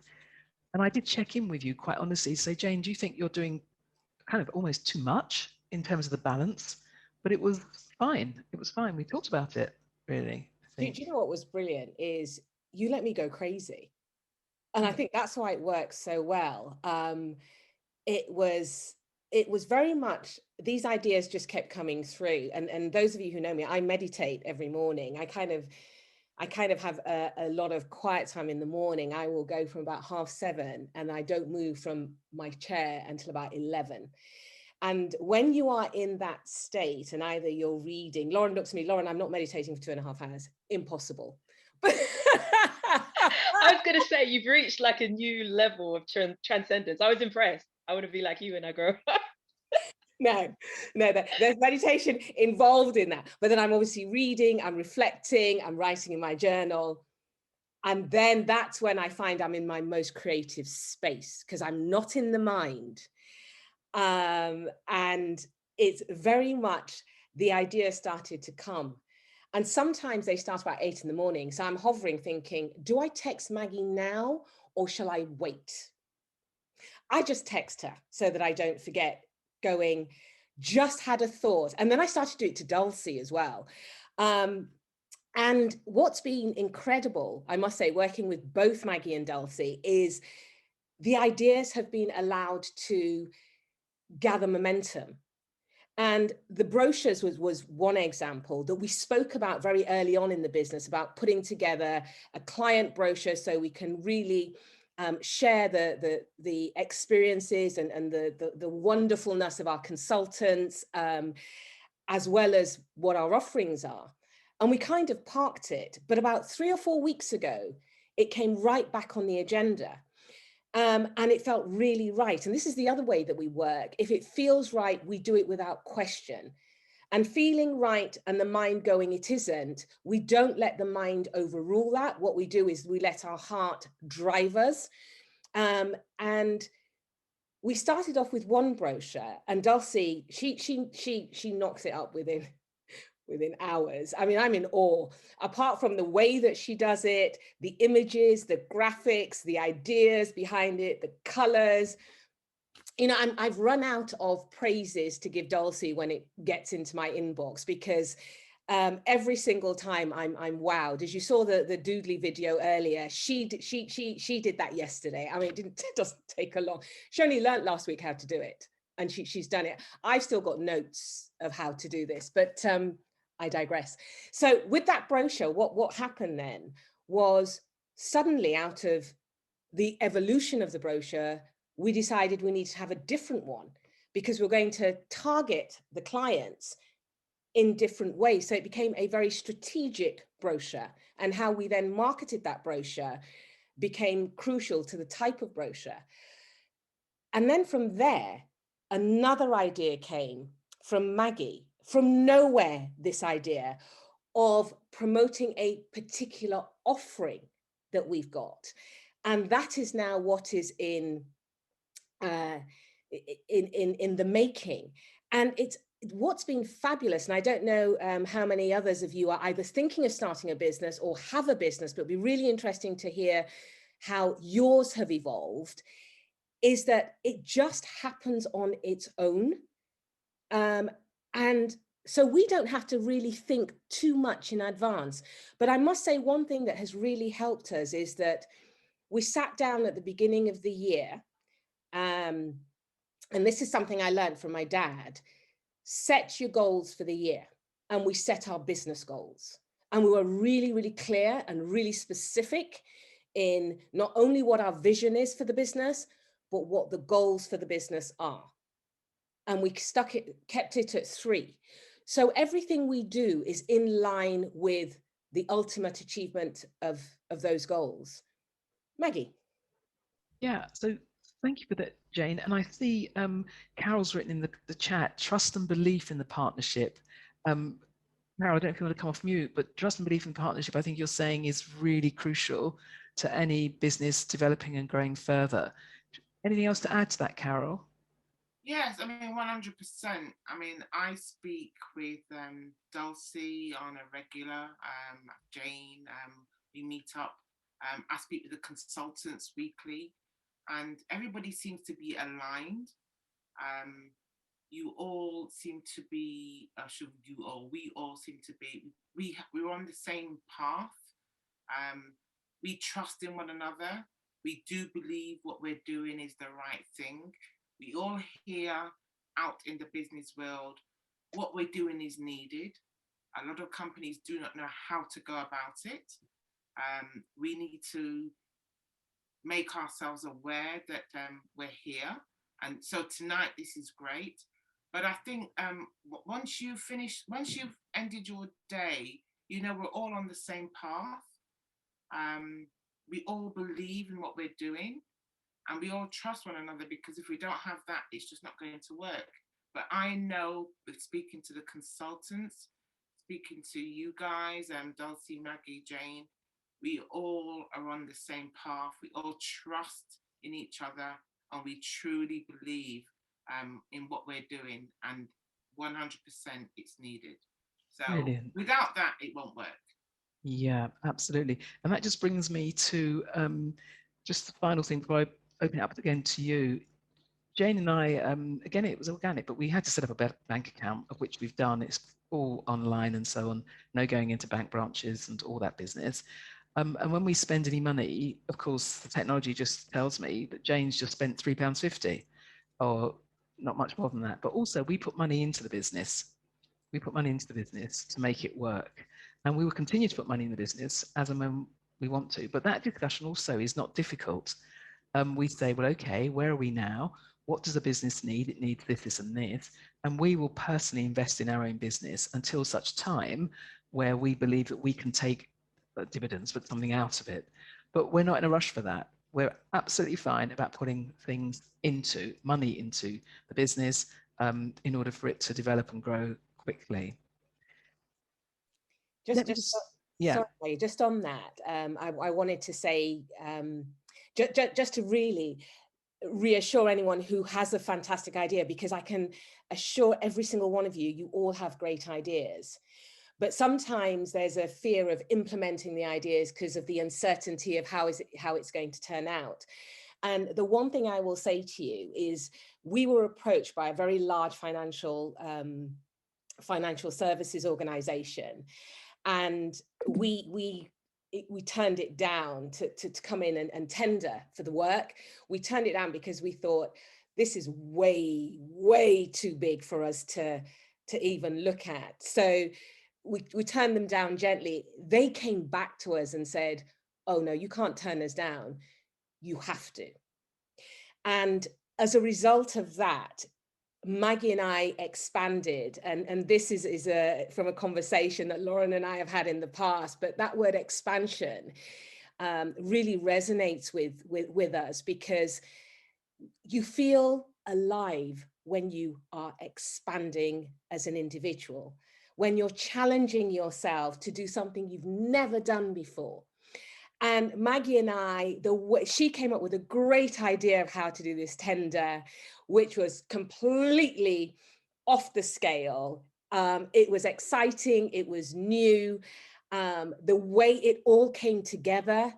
And I did check in with you quite honestly, say, Jane, do you think you're doing kind of almost too much in terms of the balance? But it was fine. It was fine. We talked about it, really. Do you know what was brilliant is you let me go crazy. And I think that's why it works so well. It was very much, these ideas just kept coming through. And those of you who know me, I meditate every morning. I kind of have a lot of quiet time in the morning. I will go from about 7:30, and I don't move from my chair until about 11. And when you are in that state, and either you're reading, Lauren looks at me, Lauren, I'm not meditating for 2.5 hours. Impossible. I was going to say, you've reached like a new level of transcendence. I was impressed. I want to be like you when I grow up. No, there's meditation involved in that. But then I'm obviously reading, I'm reflecting, I'm writing in my journal. And then that's when I find I'm in my most creative space, because I'm not in the mind. And it's very much, the idea started to come. And sometimes they start about 8 in the morning. So I'm hovering thinking, do I text Maggie now, or shall I wait? I just text her so that I don't forget, going, just had a thought. And then I started to do it to Dulcie as well. And what's been incredible, I must say, working with both Maggie and Dulcie, is the ideas have been allowed to gather momentum. And the brochures was one example that we spoke about very early on in the business, about putting together a client brochure so we can really share the experiences and the wonderfulness of our consultants, as well as what our offerings are. And we kind of parked it, but about 3 or 4 weeks ago, it came right back on the agenda. And it felt really right. And this is the other way that we work. If it feels right, we do it without question. And feeling right and the mind going, it isn't, we don't let the mind overrule that. What we do is we let our heart drive us. And we started off with one brochure, and Dulcie, she knocks it up within hours. I mean, I'm in awe, apart from the way that she does it, the images, the graphics, the ideas behind it, the colors. You know, I've run out of praises to give Dulcie when it gets into my inbox, because every single time I'm wowed. As you saw the Doodly video earlier, she did that yesterday. I mean, it doesn't take a long. She only learned last week how to do it, and she's done it. I've still got notes of how to do this, but I digress. So with that brochure, what happened then was, suddenly, out of the evolution of the brochure, we decided we need to have a different one, because we're going to target the clients in different ways. So it became a very strategic brochure, and how we then marketed that brochure became crucial to the type of brochure. And then from there, another idea came from Maggie, from nowhere, this idea of promoting a particular offering that we've got. And that is now what is in the making. And it's what's been fabulous. And I don't know how many others of you are either thinking of starting a business or have a business, but it'd be really interesting to hear how yours have evolved, is that it just happens on its own. And so we don't have to really think too much in advance. But I must say, one thing that has really helped us is that we sat down at the beginning of the year, and this is something I learned from my dad: set your goals for the year. And we set our business goals. And we were really, really clear and really specific in not only what our vision is for the business, but what the goals for the business are. And we kept it at 3. So everything we do is in line with the ultimate achievement of those goals. Maggie. Yeah, so thank you for that, Jane. And I see Carol's written in the chat, trust and belief in the partnership. Carol, I don't know if you want to come off mute, but trust and belief in partnership, I think you're saying, is really crucial to any business developing and growing further. Anything else to add to that, Carol? Yes, I mean, 100%. I mean, I speak with Dulcie on a regular, Jane, we meet up. I speak with the consultants weekly, and everybody seems to be aligned. You all seem to be, we all seem to be, we're on the same path. We trust in one another. We do believe what we're doing is the right thing. We all hear out in the business world, what we're doing is needed. A lot of companies do not know how to go about it. We need to make ourselves aware that we're here. And so tonight, this is great. But I think once you've ended your day, you know, we're all on the same path. We all believe in what we're doing, and we all trust one another, because if we don't have that, it's just not going to work. But I know, with speaking to the consultants, speaking to you guys, Dulcie, Maggie, Jane, we all are on the same path. We all trust in each other, and we truly believe in what we're doing, and 100% it's needed. So Brilliant. Without that, it won't work. Yeah, absolutely. And that just brings me to just the final thing before I open it up again to you. Jane and I, again, it was organic, but we had to set up a bank account, of which we've done. It's all online and so on, no going into bank branches and all that business. And when we spend any money, of course, the technology just tells me that Jane's just spent £3.50, or not much more than that. But also, we put money into the business. We put money into the business to make it work. And we will continue to put money in the business as and when we want to. But that discussion also is not difficult. We say, well, okay, where are we now? What does the business need? It needs this, this, and this. And we will personally invest in our own business until such time where we believe that we can take dividends, but something out of it. But we're not in a rush for that. We're absolutely fine about putting money into the business in order for it to develop and grow quickly. Sorry, just on that, I wanted to say, just to really reassure anyone who has a fantastic idea, because I can assure every single one of you, you all have great ideas. But sometimes there's a fear of implementing the ideas because of the uncertainty of how it's going to turn out. And the one thing I will say to you is we were approached by a very large financial services organization, and we turned it down to come in and tender for the work. We turned it down because we thought this is way too big for us to even look at. So we turned them down gently. They came back to us and said, oh no, you can't turn us down, you have to. And as a result of that, Maggie and I expanded, and this is from a conversation that Lauren and I have had in the past, but that word expansion really resonates with us, because you feel alive when you are expanding as an individual, when you're challenging yourself to do something you've never done before. And Maggie and I, she came up with a great idea of how to do this tender, which was completely off the scale. It was exciting, it was new. The way it all came together,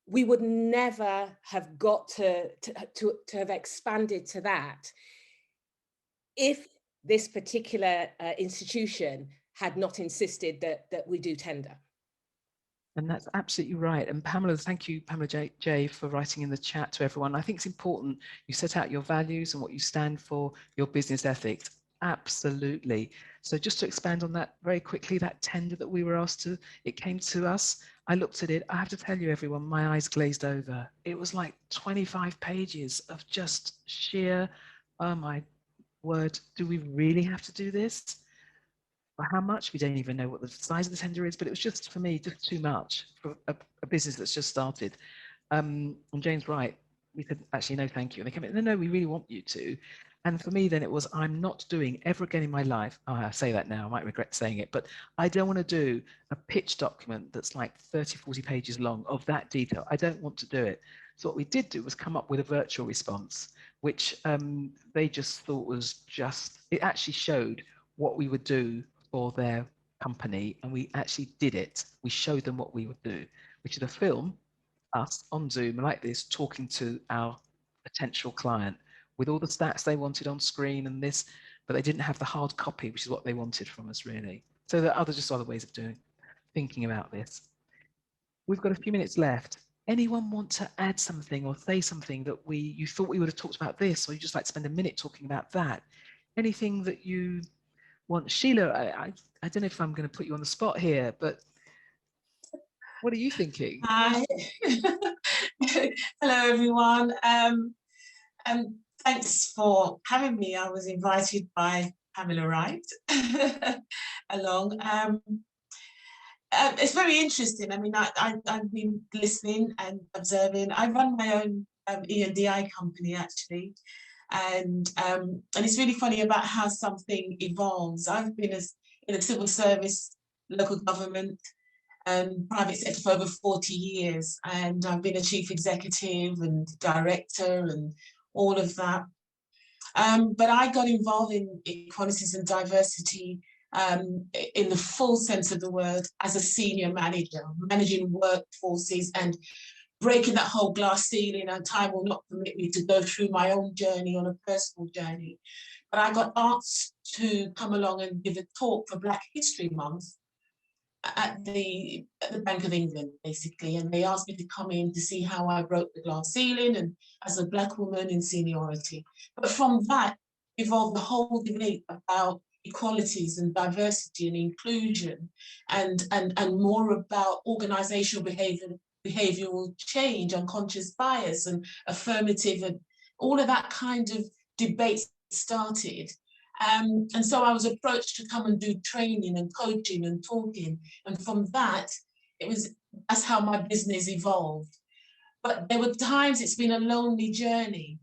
we would never have got to have expanded to that if this particular institution had not insisted that we do tender. And that's absolutely right. And Pamela, thank you, Pamela J, for writing in the chat to everyone. I think it's important you set out your values and what you stand for, your business ethics. Absolutely. So just to expand on that very quickly, that tender that we were asked to, it came to us. I looked at it. I have to tell you, everyone, my eyes glazed over. It was like 25 pages of just sheer, oh my word, do we really have to do this? For how much? We don't even know what the size of the tender is, but it was just, for me, just too much for a business that's just started. And Jane's right. We said, actually, no, thank you. And they came in, no, we really want you to. And for me, then it was, I'm not doing ever again in my life. Oh, I say that now, I might regret saying it, but I don't want to do a pitch document that's like 30, 40 pages long of that detail. I don't want to do it. So what we did do was come up with a virtual response, which they just thought was just, it actually showed what we would do for their company, and we actually did it. We showed them what we would do, which is a film, us on Zoom like this, talking to our potential client with all the stats they wanted on screen and this, but they didn't have the hard copy, which is what they wanted from us, really. So there are just other ways of thinking about this. We've got a few minutes left. Anyone want to add something or say something that you thought we would have talked about this, or you just like to spend a minute talking about that? Anything that you want? Sheila, I don't know if I'm going to put you on the spot here, but what are you thinking? Hi. Hello, everyone. Thanks for having me. I was invited by Pamela Wright along. It's very interesting. I mean, I've been listening and observing. I run my own E&DI company, actually. And it's really funny about how something evolves. I've been in the civil service, local government, and private sector for over 40 years. And I've been a chief executive and director and all of that. But I got involved in equalities and diversity in the full sense of the word as a senior manager, managing workforces and breaking that whole glass ceiling. And time will not permit me to go through my own journey on a personal journey. But I got asked to come along and give a talk for Black History Month at the Bank of England, basically. And they asked me to come in to see how I broke the glass ceiling and as a Black woman in seniority. But from that evolved the whole debate about equalities and diversity and inclusion and more about organizational behavioral change, unconscious bias and affirmative, and all of that kind of debate started. And so I was approached to come and do training and coaching and talking. And from that, that's how my business evolved. But there were times it's been a lonely journey.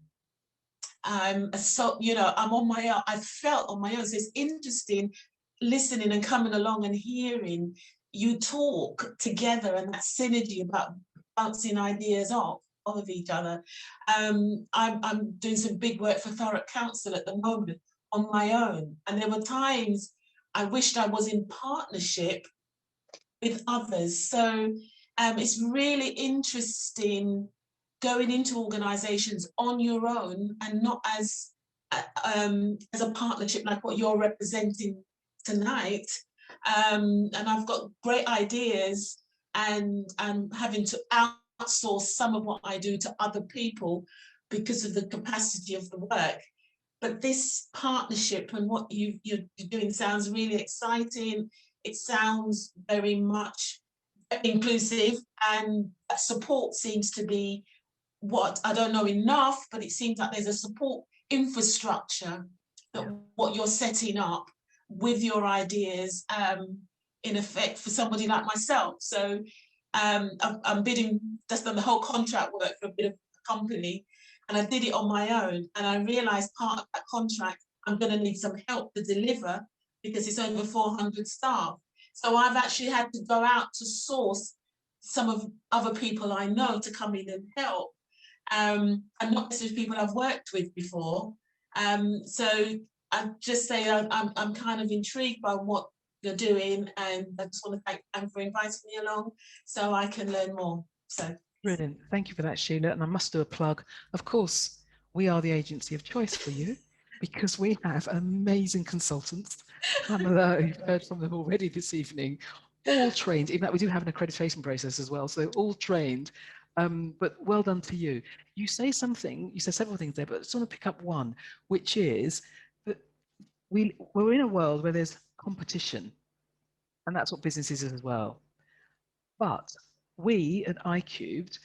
So, I'm on my own. I felt on my own. So it's interesting listening and coming along and hearing you talk together and that synergy about bouncing ideas off of each other. I'm doing some big work for Thurrock Council at the moment on my own. And there were times I wished I was in partnership with others. So it's really interesting going into organizations on your own and not as a partnership like what you're representing tonight. And I've got great ideas, and I'm having to outsource some of what I do to other people because of the capacity of the work. But this partnership and what you're doing sounds really exciting. It sounds very much inclusive, and support seems to be what I don't know enough, but it seems like there's a support infrastructure that what you're setting up with your ideas, in effect, for somebody like myself. So I'm bidding, just done the whole contract work for a bit of a company, and I did it on my own. And I realized part of that contract, I'm going to need some help to deliver because it's over 400 staff. So I've actually had to go out to source some of other people I know to come in and help. And not necessarily people I've worked with before. So I just say I'm kind of intrigued by what you're doing, and I just want to thank Anne for inviting me along so I can learn more. So Brilliant. Thank you for that, Sheila. And I must do a plug. Of course, we are the agency of choice for you because we have amazing consultants. Pamela, you've heard from them already this evening, all trained. Even though we do have an accreditation process as well, so they're all trained. But well done to you. You say something, you said several things there, but I just want to pick up one, which is that we're in a world where there's competition, and that's what business is as well. But we at iCubed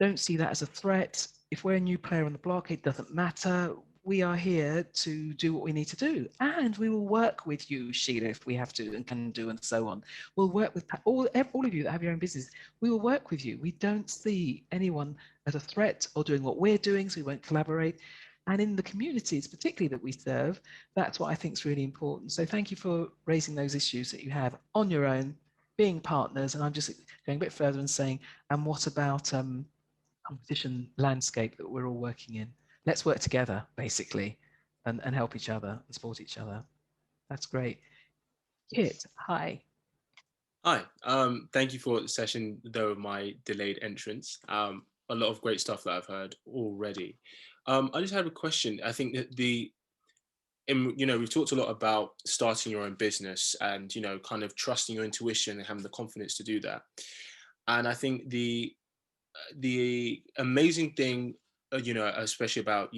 don't see that as a threat. If we're a new player on the block, it doesn't matter. We are here to do what we need to do. And we will work with you, Sheila, if we have to and can do and so on. We'll work with all of you that have your own business. We will work with you. We don't see anyone as a threat or doing what we're doing, so we won't collaborate. And in the communities, particularly that we serve, that's what I think is really important. So thank you for raising those issues that you have on your own, being partners. And I'm just going a bit further and saying, and what about competition landscape that we're all working in? Let's work together, basically, and help each other and support each other. That's great. Kit, hi. Hi, thank you for the session, though my delayed entrance. A lot of great stuff that I've heard already. I just have a question. I think that we've talked a lot about starting your own business and, kind of trusting your intuition and having the confidence to do that. And I think the amazing thing, especially about,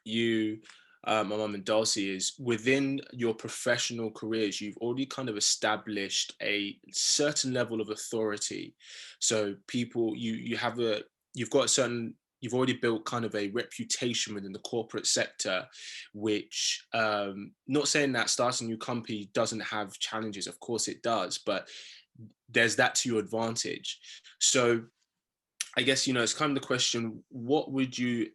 you, my mum and Darcy, is within your professional careers, you've already kind of established a certain level of authority. So people, you've already built kind of a reputation within the corporate sector, which, not saying that starting a new company doesn't have challenges, of course it does, but there's that to your advantage. So I guess, it's kind of the question, what would your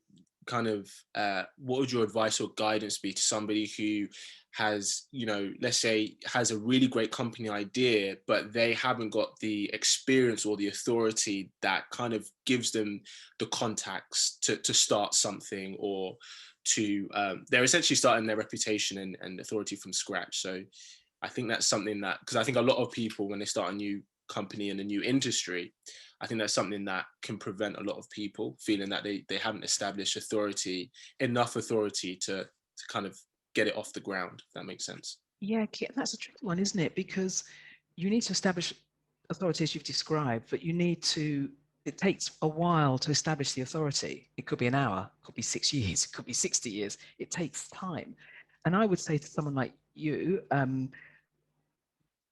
advice or guidance be to somebody who has, let's say, has a really great company idea, but they haven't got the experience or the authority that kind of gives them the contacts to start something, or to, they're essentially starting their reputation and authority from scratch. So I think that's something that, because I think a lot of people, when they start a new company in a new industry, I think that's something that can prevent a lot of people feeling that they haven't established enough authority to kind of get it off the ground, if that makes sense. Yeah, that's a tricky one, isn't it? Because you need to establish authority as you've described, but it takes a while to establish the authority. It could be an hour, it could be 6 years, it could be 60 years. It takes time. And I would say to someone like you,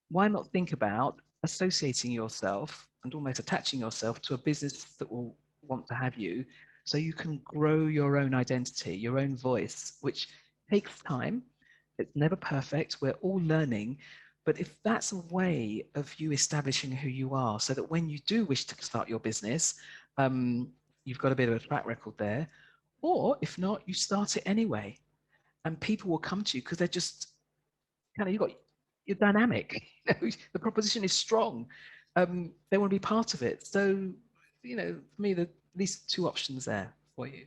why not think about associating yourself and almost attaching yourself to a business that will want to have you, so you can grow your own identity, your own voice, which takes time. It's never perfect. We're all learning. But if that's a way of you establishing who you are, so that when you do wish to start your business, you've got a bit of a track record there. Or if not, you start it anyway. And people will come to you because they're just you're dynamic. The proposition is strong. They want to be part of it. So, for me, there are at least 2 options there for you.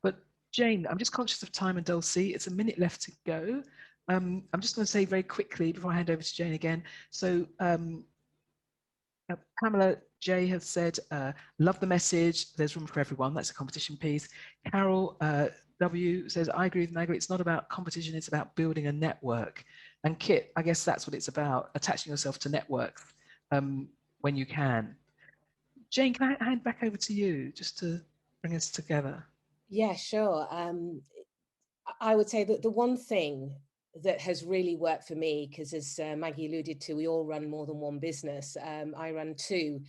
But Jane, I'm just conscious of time and Dulcie. It's a minute left to go. I'm just going to say very quickly before I hand over to Jane again. So Pamela J has said, love the message. There's room for everyone. That's a competition piece. Carol W says, I agree with Maggie. It's not about competition. It's about building a network. And Kit, I guess that's what it's about, attaching yourself to networks when you can. Jane, can I hand back over to you just to bring us together? Yeah, sure. I would say that the one thing that has really worked for me, because as Maggie alluded to, we all run more than one business. I run two.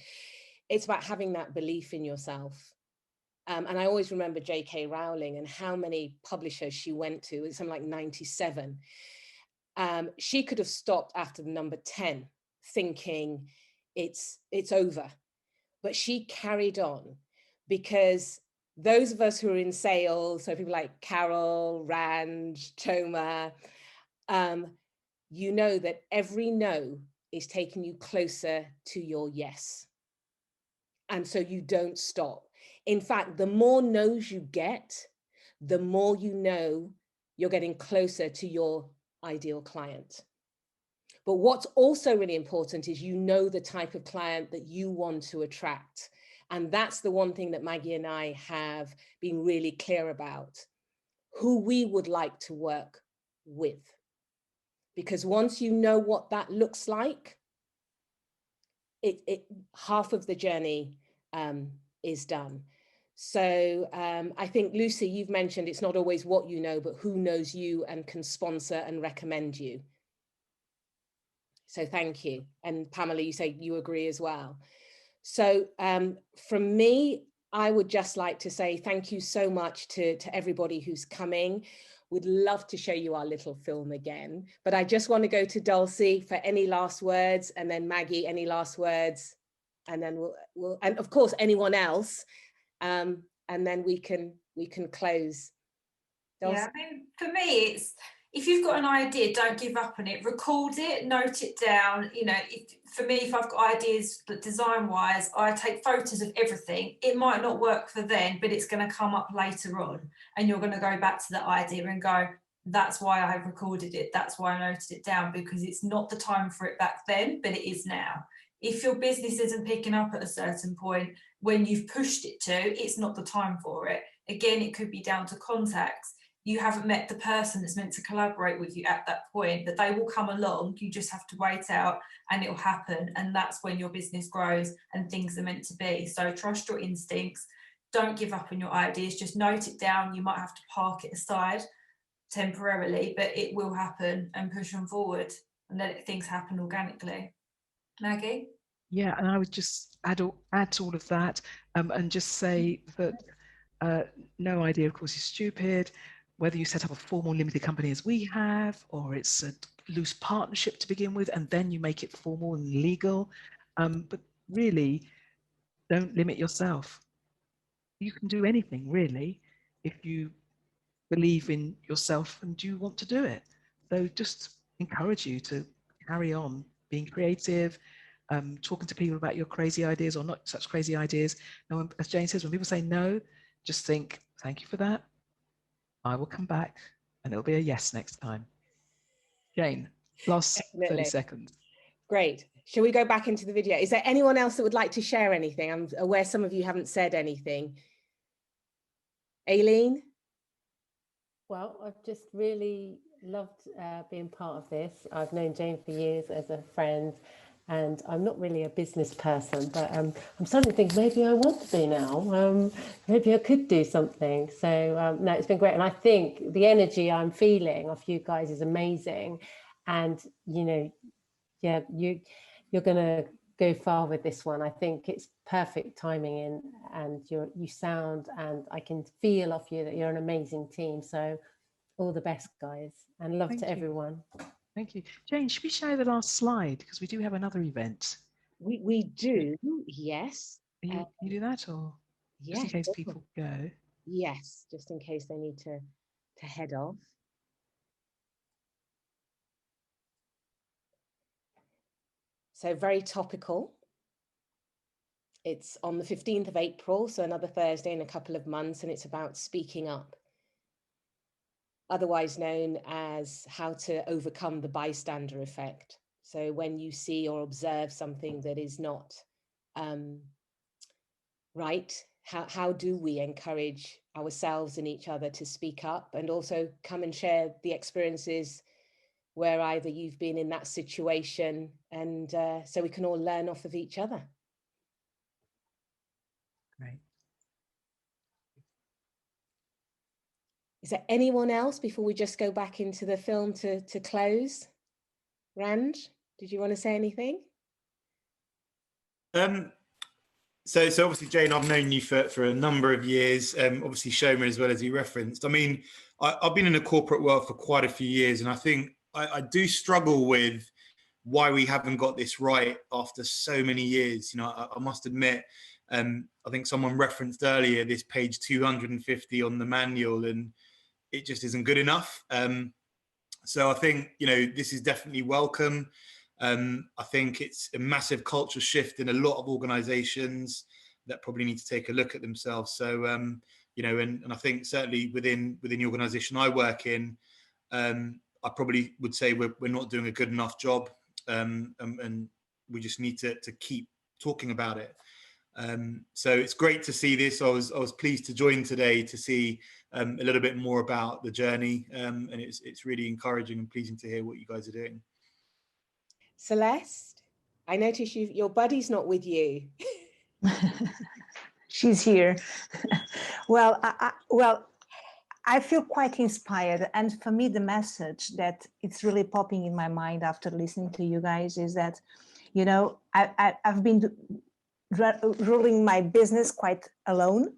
It's about having that belief in yourself. And I always remember J.K. Rowling and how many publishers she went to. It's something like 97. She could have stopped after the number 10, thinking it's over. But she carried on because those of us who are in sales, so people like Carol, Rand, Toma, you know that every no is taking you closer to your yes. And so you don't stop. In fact, the more no's you get, the more you know you're getting closer to your ideal client. But what's also really important is you know the type of client that you want to attract. And that's the one thing that Maggie and I have been really clear about, who we would like to work with. Because once you know what that looks like, half of the journey is done. So I think, Lucy, you've mentioned it's not always what you know, but who knows you and can sponsor and recommend you. So thank you. And Pamela, you say you agree as well. So from me, I would just like to say thank you so much to everybody who's coming. We'd love to show you our little film again, but I just want to go to Dulcie for any last words, and then Maggie, any last words, and then we'll and of course anyone else, and then we can close. Dulcie? Yeah, I mean, for me, it's if you've got an idea, don't give up on it. Record it, note it down. You know, for me, if I've got ideas, but design-wise, I take photos of everything. It might not work for then, but it's going to come up later on, and you're going to go back to that idea and go, "That's why I recorded it. That's why I noted it down, because it's not the time for it back then, but it is now." If your business isn't picking up at a certain point when you've pushed it to, it's not the time for it. Again, it could be down to contacts. You haven't met the person that's meant to collaborate with you at that point, but they will come along. You just have to wait out and it'll happen. And that's when your business grows and things are meant to be. So trust your instincts. Don't give up on your ideas. Just note it down. You might have to park it aside temporarily, but it will happen, and push them forward and let things happen organically. Maggie? Yeah, and I would just add to all of that and just say that no idea, of course, is stupid. Whether you set up a formal limited company as we have, or it's a loose partnership to begin with, and then you make it formal and legal. But really, don't limit yourself. You can do anything, really, if you believe in yourself and you want to do it. So just encourage you to carry on being creative, talking to people about your crazy ideas or not such crazy ideas. Now, as Jane says, when people say no, just think, thank you for that. I will come back and it'll be a yes next time. Jane, last Definitely. 30 seconds. Great. Shall we go back into the video? Is there anyone else that would like to share anything? I'm aware some of you haven't said anything. Aileen? Well, I've just really loved being part of this. I've known Jane for years as a friend, and I'm not really a business person, but I'm starting to think maybe I want to be now. Maybe I could do something. So no, it's been great. And I think the energy I'm feeling off you guys is amazing. And, you know, yeah, you're going to go far with this one. I think it's perfect timing in, and you sound, and I can feel off you that you're an amazing team. So all the best, guys, and love to everyone. Thank you. Jane, should we share the last slide? Because we do have another event. We do, yes. You do that, or just in case people go? Yes, just in case they need to head off. So very topical. It's on the 15th of April, so another Thursday in a couple of months, and it's about speaking up. otherwise known as how to overcome the bystander effect. So when you see or observe something that is not right, how do we encourage ourselves and each other to speak up, and also come and share the experiences where either you've been in that situation, and so we can all learn off of each other. Great. Is there anyone else before we just go back into the film to close? Rand, did you want to say anything? So obviously, Jane, I've known you for a number of years. Obviously, Shoma as well, as you referenced. I mean, I've been in the corporate world for quite a few years, and I think I do struggle with why we haven't got this right after so many years. You know, I must admit, I think someone referenced earlier this page 250 on the manual, and it just isn't good enough. So I think, you know, this is definitely welcome. I think it's a massive culture shift in a lot of organizations that probably need to take a look at themselves. So, you know, and I think certainly within the organization I work in, I probably would say we're not doing a good enough job, and we just need to keep talking about it. So it's great to see this. I was pleased to join today to see a little bit more about the journey, and it's really encouraging and pleasing to hear what you guys are doing. Celeste, I notice your buddy's not with you. She's here. Well, I feel quite inspired, and for me the message that it's really popping in my mind after listening to you guys is that, you know, I've been ruling my business quite alone,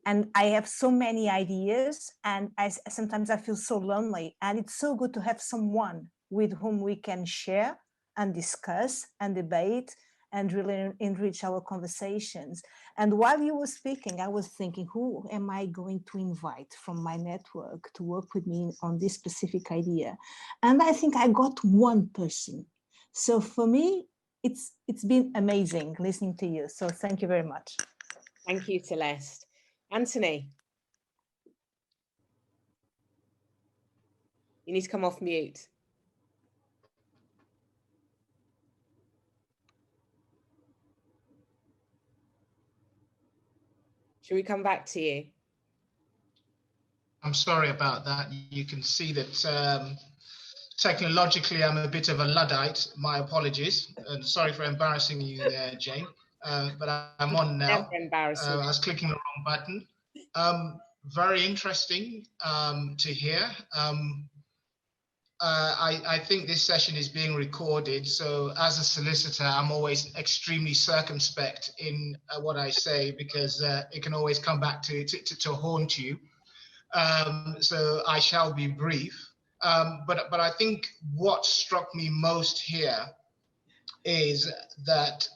and I have so many ideas, and sometimes I feel so lonely, and it's so good to have someone with whom we can share and discuss and debate and really enrich our conversations. And while you were speaking, I was thinking, who am I going to invite from my network to work with me on this specific idea? And I think I got one person. So for me, it's been amazing listening to you. So thank you very much. Thank you, Celeste. Anthony, you need to come off mute. Should we come back to you? I'm sorry about that. You can see that technologically I'm a bit of a Luddite. My apologies. And sorry for embarrassing you there, Jane. But I'm on now. Never embarrassing. I was clicking the wrong button. Very interesting to hear. I think this session is being recorded, so as a solicitor, I'm always extremely circumspect in what I say, because it can always come back to haunt you. So I shall be brief. But I think what struck me most here is that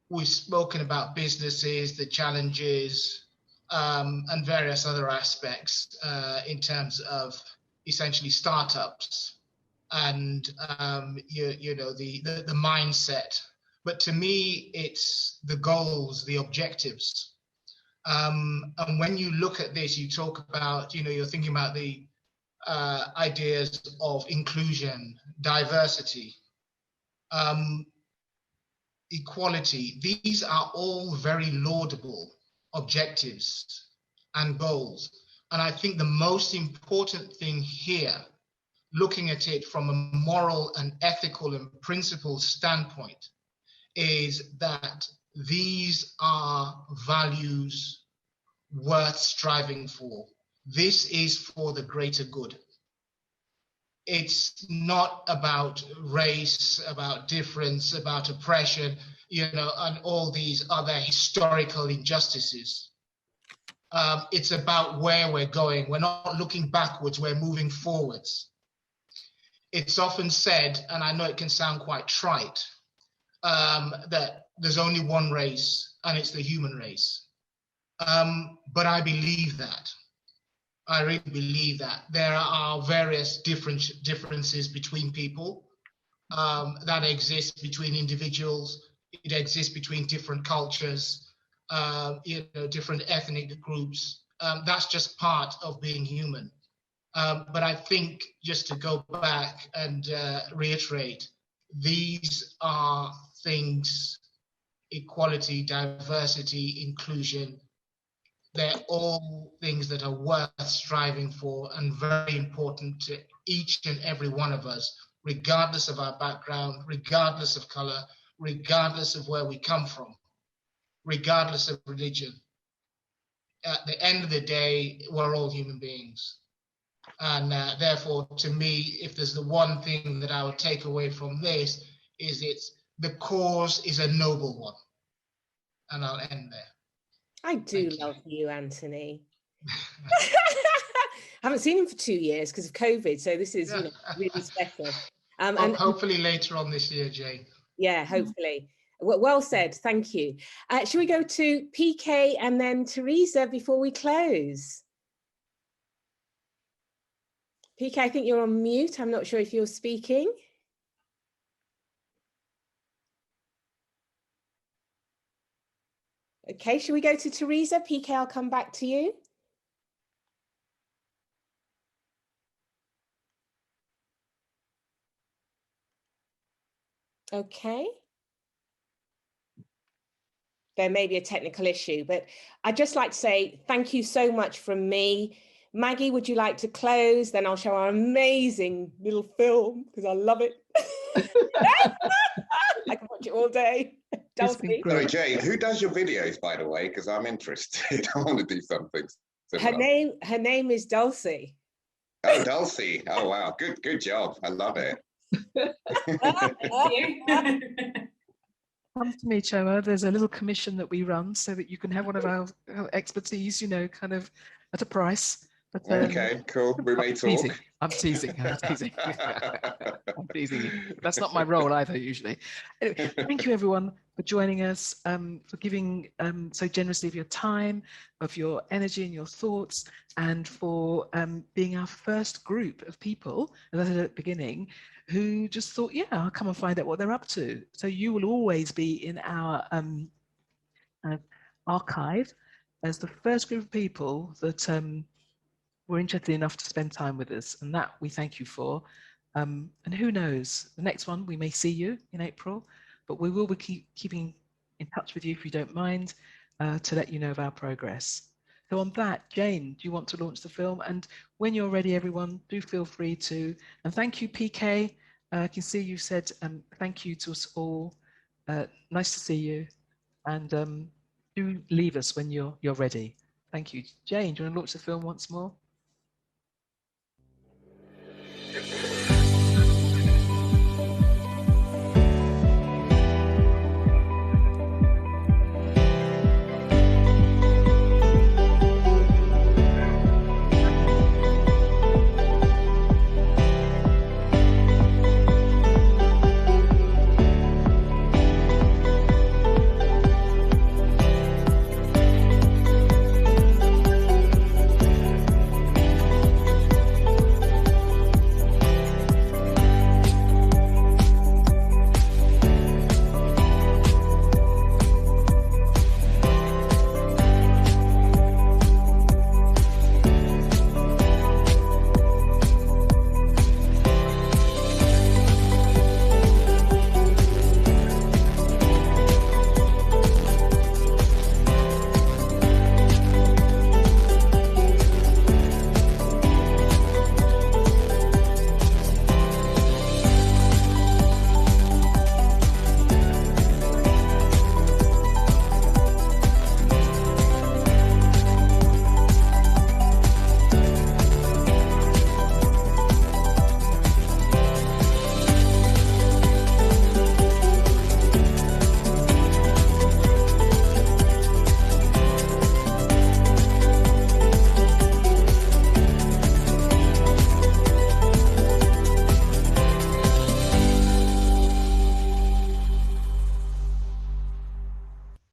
we've spoken about businesses, the challenges, and various other aspects in terms of essentially startups and you know, the mindset. But to me, it's the goals, the objectives. And when you look at this, you talk about, you know, you're thinking about the ideas of inclusion, diversity, equality. These are all very laudable objectives and goals. And I think the most important thing here, looking at it from a moral and ethical and principled standpoint, is that these are values worth striving for. This is for the greater good. It's not about race, about difference, about oppression, you know, and all these other historical injustices. It's about where we're going. We're not looking backwards, we're moving forwards. It's often said, and I know it can sound quite trite, that there's only one race, and it's the human race. But I believe that. I really believe that. There are various differences between people that exist between individuals. It exists between different cultures, you know, different ethnic groups. That's just part of being human. But I think just to go back and reiterate, these are things: equality, diversity, inclusion. They're all things that are worth striving for and very important to each and every one of us, regardless of our background, regardless of color, regardless of where we come from, regardless of religion. At the end of the day, we're all human beings. And therefore, to me, if there's the one thing that I would take away from this, is the cause is a noble one. And I'll end there. I do love you, Anthony. Haven't seen him for 2 years because of COVID, so this is really special. And hopefully later on this year, Jane. Yeah, hopefully. Well said, thank you. Should we go to PK and then Teresa before we close? PK, I think you're on mute. I'm not sure if you're speaking. Okay, should we go to Teresa? PK, I'll come back to you. Okay. There may be a technical issue, but I'd just like to say thank you so much from me. Maggie, would you like to close? Then I'll show our amazing little film because I love it. I can watch it all day. Sorry, Jane, who does your videos, by the way? Because I'm interested. I want to do something similar. Her name is Dulcie. Oh, Dulcie. Oh, wow. Good job. I love it. Come to me, Choa. There's a little commission that we run so that you can have one of our expertise, you know, kind of at a price. But, okay, cool. We may talk. I'm teasing. I'm teasing. I'm teasing you. That's not my role either, usually. Anyway, thank you, everyone, for joining us, for giving so generously of your time, of your energy and your thoughts, and for being our first group of people, as I said at the beginning, who just thought, yeah, I'll come and find out what they're up to. So you will always be in our archive as the first group of people that were interested enough to spend time with us, and that we thank you for. And who knows, the next one we may see you in April, but we will be keeping in touch with you if you don't mind, to let you know of our progress. So on that, Jane, do you want to launch the film? And when you're ready, everyone, do feel free to. And thank you, PK. I can see you said thank you to us all. Nice to see you. And do leave us when you're ready. Thank you. Jane, do you want to launch the film once more?